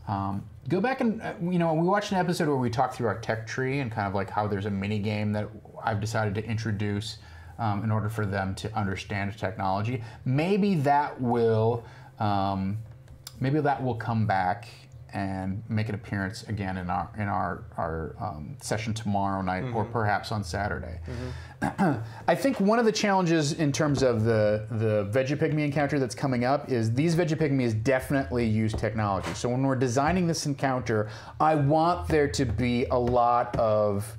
go back and we watched an episode where we talked through our tech tree and kind of like how there's a mini game that I've decided to introduce in order for them to understand technology. Maybe that will come back and make an appearance again in our session tomorrow night or perhaps on Saturday. I think one of the challenges in terms of the Vegapygmy encounter that's coming up is these Vegapygmies definitely use technology. So when we're designing this encounter, I want there to be a lot of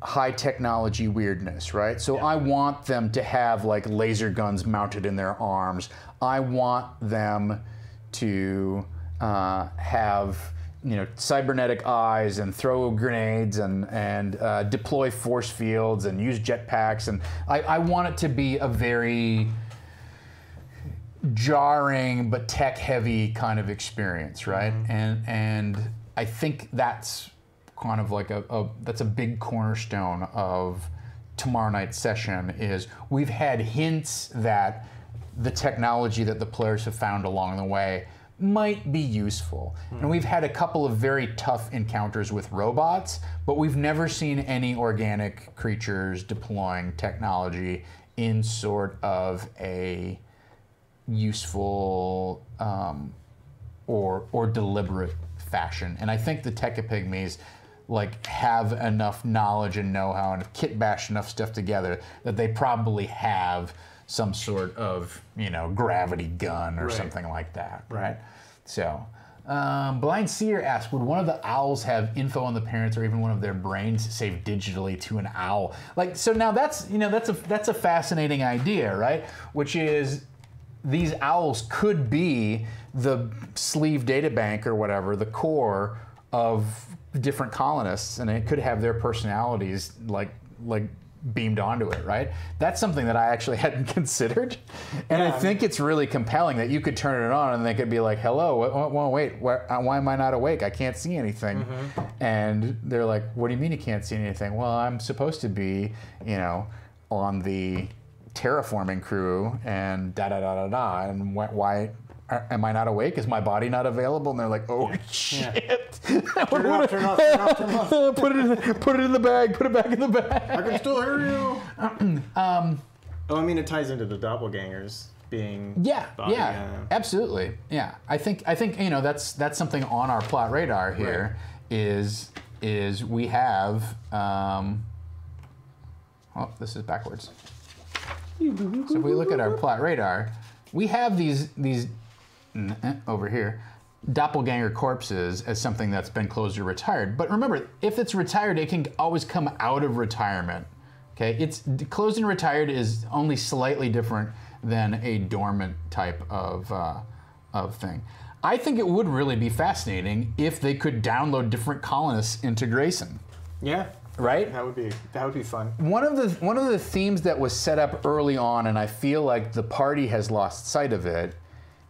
high technology weirdness, right? So I want them to have like laser guns mounted in their arms. I want them to have cybernetic eyes and throw grenades and deploy force fields and use jetpacks, and I want it to be a very jarring but tech heavy kind of experience, right? And I think that's kind of like that's a big cornerstone of tomorrow night's session. Is we've had hints that the technology that the players have found along the way might be useful. And we've had a couple of very tough encounters with robots, but we've never seen any organic creatures deploying technology in sort of a useful or deliberate fashion. And I think the Tekapygmies like have enough knowledge and know-how and have kit bashed enough stuff together that they probably have some sort of, gravity gun or something like that, right? So, Blind Seer asks, would one of the owls have info on the parents or even one of their brains saved digitally to an owl? Like, so now that's a fascinating idea, right? Which is these owls could be the sleeve data bank or whatever, the core of different colonists, and it could have their personalities like beamed onto it, right? That's something that I actually hadn't considered, and I think it's really compelling that you could turn it on and they could be like, "Hello, wait, why am I not awake? I can't see anything." And they're like, "What do you mean you can't see anything?" "Well, I'm supposed to be, on the terraforming crew, and da da da da da, and why am I not awake? Is my body not available?" And they're like, "Oh shit!" Turn it off, turn it off, turn it off, turn it off. Put it in the bag. Put it back in the bag. I can still hear you. It ties into the doppelgangers being. Absolutely. Yeah, I think that's something on our plot radar here. Is we have this is backwards. So if we look at our plot radar, we have these over here, doppelganger corpses as something that's been closed or retired. But remember, if it's retired, it can always come out of retirement. Okay, it's closed and retired is only slightly different than a dormant type of thing. I think it would really be fascinating if they could download different colonists into Grayson. Yeah. Right? That would be fun. One of the themes that was set up early on, and I feel like the party has lost sight of it,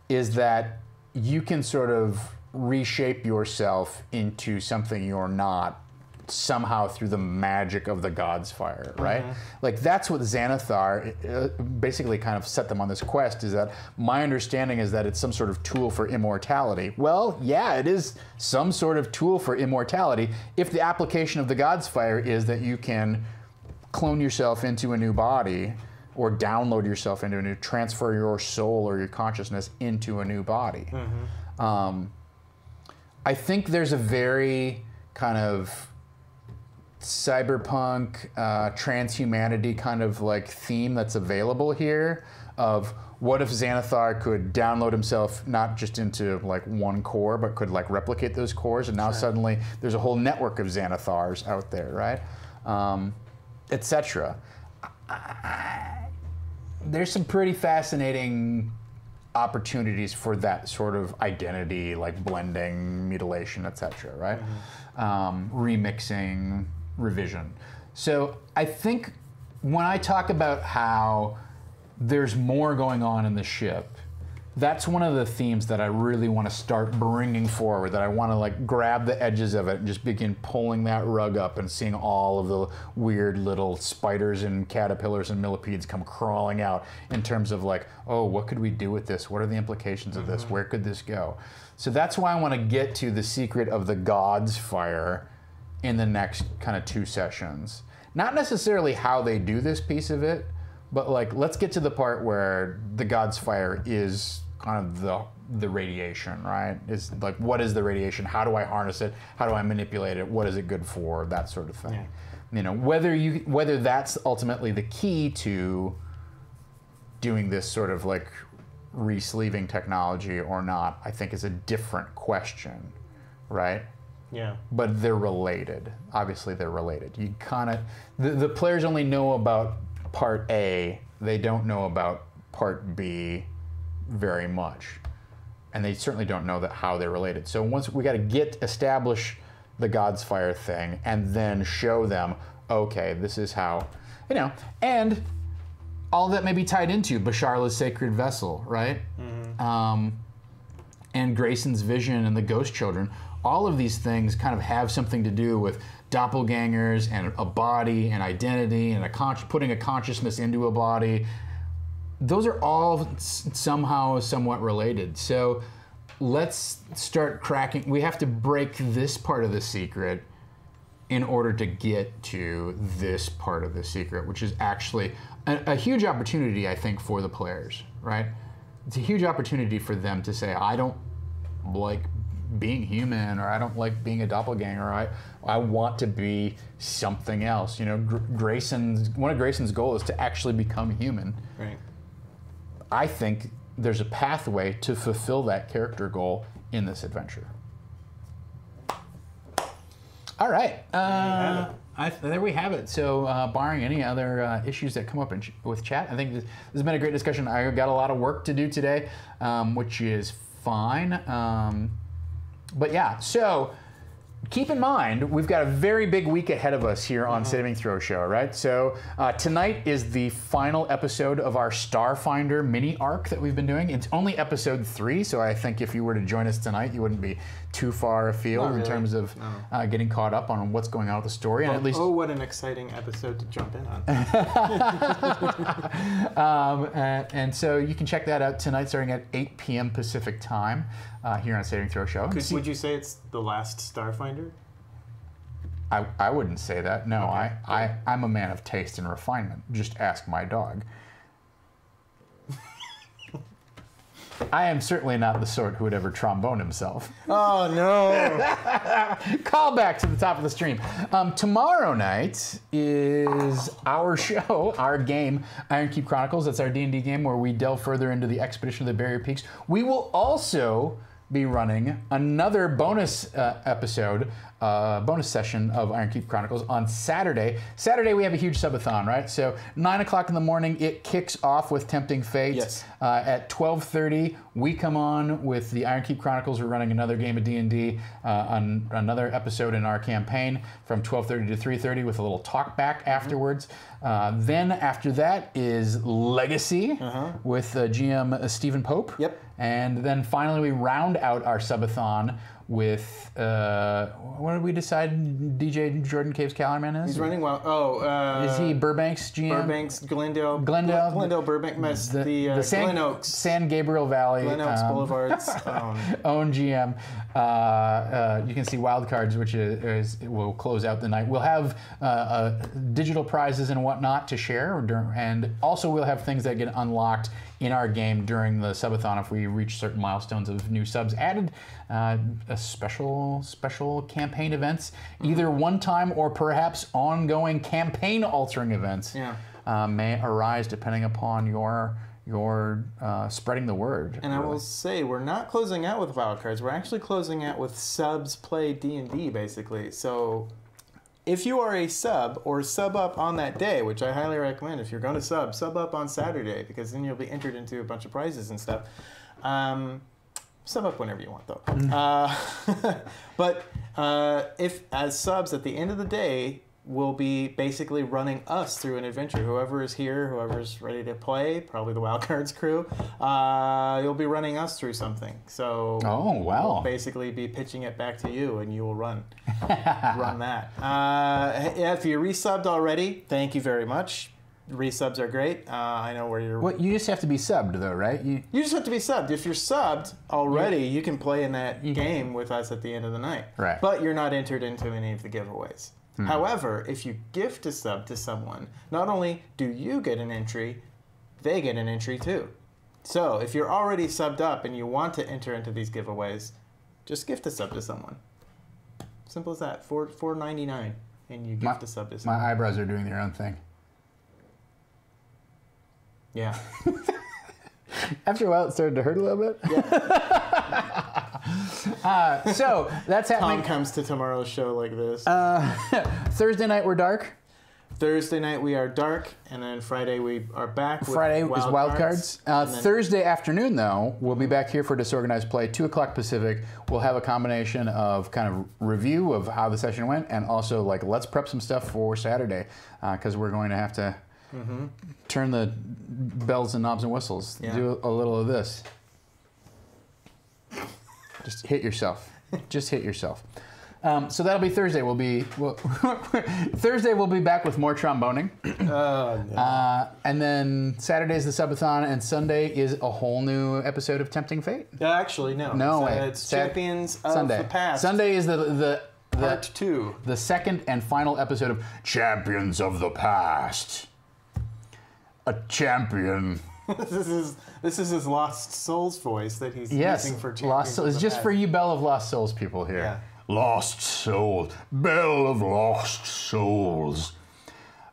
is that you can sort of reshape yourself into something you're not somehow through the magic of the God's fire, right? Like that's what Xanathar basically kind of set them on this quest, is that my understanding is that it's some sort of tool for immortality. Well, yeah, it is some sort of tool for immortality if the application of the God's fire is that you can clone yourself into a new body or download yourself into a new, transfer your soul or your consciousness into a new body. I think there's a very kind of cyberpunk, transhumanity kind of like theme that's available here of what if Xanathar could download himself not just into like one core, but could like replicate those cores, and now suddenly there's a whole network of Xanathars out there, right? Etc. There's some pretty fascinating opportunities for that sort of identity, like blending, mutilation, etc. Right? Remixing, revision. So I think when I talk about how there's more going on in the ship, that's one of the themes that I really want to start bringing forward, that I want to like grab the edges of it and just begin pulling that rug up and seeing all of the weird little spiders and caterpillars and millipedes come crawling out in terms of like, oh, what could we do with this? What are the implications of this? Where could this go? So that's why I want to get to the secret of the God's Fire in the next kind of 2 sessions. Not necessarily how they do this piece of it, but like, let's get to the part where the God's Fire is kind of the radiation, right? Is like, what is the radiation? How do I harness it? How do I manipulate it? What is it good for? That sort of thing. Yeah. You know, whether that's ultimately the key to doing this sort of like re-sleeving technology or not, I think is a different question, right? Yeah. But they're related. Obviously, they're related. You kind of the players only know about part A. They don't know about part B very much, and they certainly don't know that how they're related. So once we got to establish the God's Fire thing, and then show them, okay, this is how, you know, and all that may be tied into Basharla's sacred vessel, right? And Grayson's vision and the Ghost Children. All of these things kind of have something to do with doppelgangers and a body and identity and putting a consciousness into a body. Those are all somehow somewhat related. So let's start cracking. We have to break this part of the secret in order to get to this part of the secret, which is actually a huge opportunity, I think, for the players, right? It's a huge opportunity for them to say, I don't like being human, or I don't like being a doppelganger, or I want to be something else. You know, one of Grayson's goals is to actually become human. Right. I think there's a pathway to fulfill that character goal in this adventure. All right. There we have it. So barring any other issues that come up with chat, I think this has been a great discussion. I got a lot of work to do today, which is fine. But yeah, so keep in mind, we've got a very big week ahead of us here on Saving Throw Show, right? So tonight is the final episode of our Starfinder mini arc that we've been doing. It's only episode 3, so I think if you were to join us tonight, you wouldn't be too far afield in terms of getting caught up on what's going on with the story. And at least, what an exciting episode to jump in on. And so you can check that out tonight starting at 8 p.m. Pacific time here on Saving Throw Show. Would you say it's the last Starfinder? I wouldn't say that. No, okay. I'm a man of taste and refinement. Just ask my dog. I am certainly not the sort who would ever trombone himself. Oh, no. Call back to the top of the stream. Tomorrow night is our show, our game, Ironkeep Chronicles. That's our D&D game where we delve further into the Expedition of the Barrier Peaks. We will also be running another bonus episode, bonus session of Ironkeep Chronicles on Saturday. Saturday we have a huge subathon, right? So 9 o'clock in the morning, it kicks off with Tempting Fate. Yes. At 12:30, we come on with the Ironkeep Chronicles. We're running another game of D&D, on another episode in our campaign from 12:30 to 3:30 with a little talk back afterwards. Then after that is Legacy with GM Stephen Pope. Yep. And then finally we round out our subathon with, what did we decide DJ Jordan Caves Callerman is? He's running well. Is he Burbank's GM? Burbank's, Glendale, Burbank, the Glen Oaks. San Gabriel Valley. Glen Oaks Boulevard's own GM. You can see Wildcards, which will close out the night. We'll have digital prizes and whatnot to share, and also we'll have things that get unlocked in our game during the subathon if we reach certain milestones of new subs added. special campaign events, either one-time or perhaps ongoing campaign-altering events may arise depending upon your spreading the word. And really. I will say, we're not closing out with wildcards. We're actually closing out with subs play D&D, basically. So if you are a sub or sub up on that day, which I highly recommend, if you're going to sub up on Saturday, because then you'll be entered into a bunch of prizes and stuff. Sub up whenever you want, though. But if as subs at the end of the day, we'll be basically running us through an adventure. Whoever is here, whoever's ready to play, probably the Wildcards crew, you'll be running us through something. So we'll basically be pitching it back to you, and you will run that. If you resubbed already, thank you very much. Resubs are great. I know where you're... Well, you just have to be subbed, though, right? You just have to be subbed. If you're subbed already, you can play in that game with us at the end of the night. Right. But you're not entered into any of the giveaways. However, if you gift a sub to someone, not only do you get an entry, they get an entry too. So if you're already subbed up and you want to enter into these giveaways, just gift a sub to someone. Simple as that. $4.99, and you gift a sub to someone. My eyebrows are doing their own thing. Yeah. After a while, it started to hurt a little bit. Yeah. So that's happening. Tom comes to tomorrow's show like this. Thursday night we're dark. Thursday night we are dark, and then Friday we are back. Friday is wildcards. Thursday afternoon, though, we'll be back here for Disorganized Play, 2 o'clock Pacific. We'll have a combination of kind of review of how the session went, and also like let's prep some stuff for Saturday, because we're going to have to turn the bells and knobs and whistles. Yeah. Do a little of this. Just hit yourself. Just hit yourself. So that'll be Thursday. Thursday we'll be back with more tromboning. And then Saturday's the subathon, and Sunday is a whole new episode of Tempting Fate. Actually, no. No way. It's Champions of the Past. Sunday is the Part 2. The second and final episode of Champions of the Past. A champion. This is his Lost Souls voice that he's using for Champions Lost Souls. It's just for you Bell of Lost Souls people here. Yeah. Lost Souls, Bell of Lost Souls.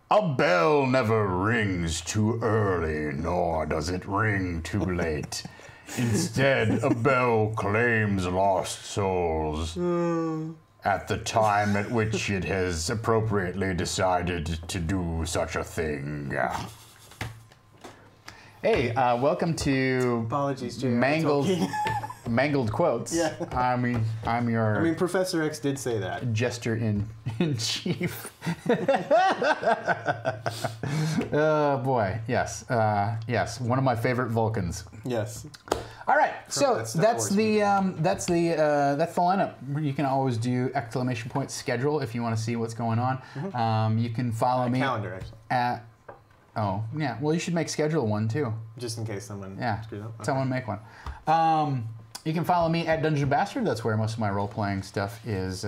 A bell never rings too early, nor does it ring too late. Instead, a bell claims lost souls at the time at which it has appropriately decided to do such a thing. Hey, welcome to Apologies, Jay. Mangled Quotes. Yeah. I'm your Professor X did say that. Jester in chief. Oh boy, yes, yes, one of my favorite Vulcans. Yes. All right, so that's the lineup. You can always do exclamation point schedule if you want to see what's going on. You can follow me calendar actually. at. Oh, yeah. Well, you should make schedule one, too. Just in case someone screwed up. Okay. Someone make one. You can follow me at Dungeon Bastard. That's where most of my role-playing stuff is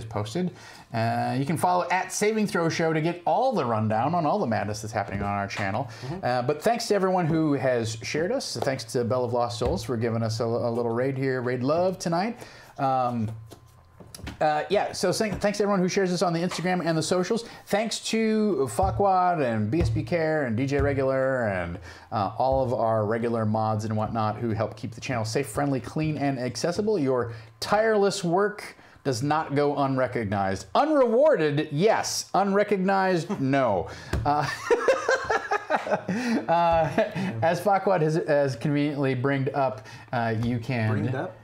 posted. You can follow at Saving Throw Show to get all the rundown on all the madness that's happening on our channel. But thanks to everyone who has shared us. Thanks to Bell of Lost Souls for giving us a little raid here, raid love tonight. So thanks to everyone who shares this on the Instagram and the socials. Thanks to Fuckwad and BSB Care and DJ Regular and all of our regular mods and whatnot who help keep the channel safe, friendly, clean, and accessible. Your tireless work does not go unrecognized. Unrewarded, yes. Unrecognized, no. As Fuckwad has conveniently bringed up, you can... Bringed up?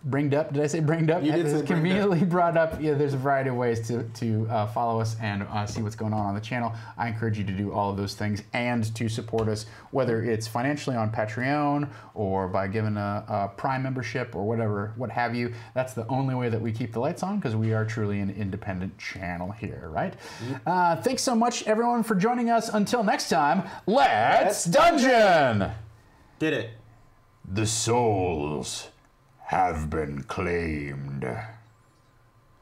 Bringed up? Did I say bringed up? You did say conveniently brought up. Yeah, there's a variety of ways to follow us and see what's going on the channel. I encourage you to do all of those things and to support us, whether it's financially on Patreon or by giving a Prime membership or whatever, what have you. That's the only way that we keep the lights on because we are truly an independent channel here, right? Thanks so much, everyone, for joining us. Until next time, let's dungeon! Did it. The souls have been claimed.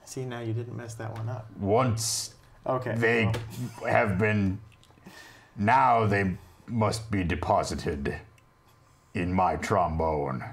See, now you didn't mess that one up. Once they have been, now they must be deposited in my trombone.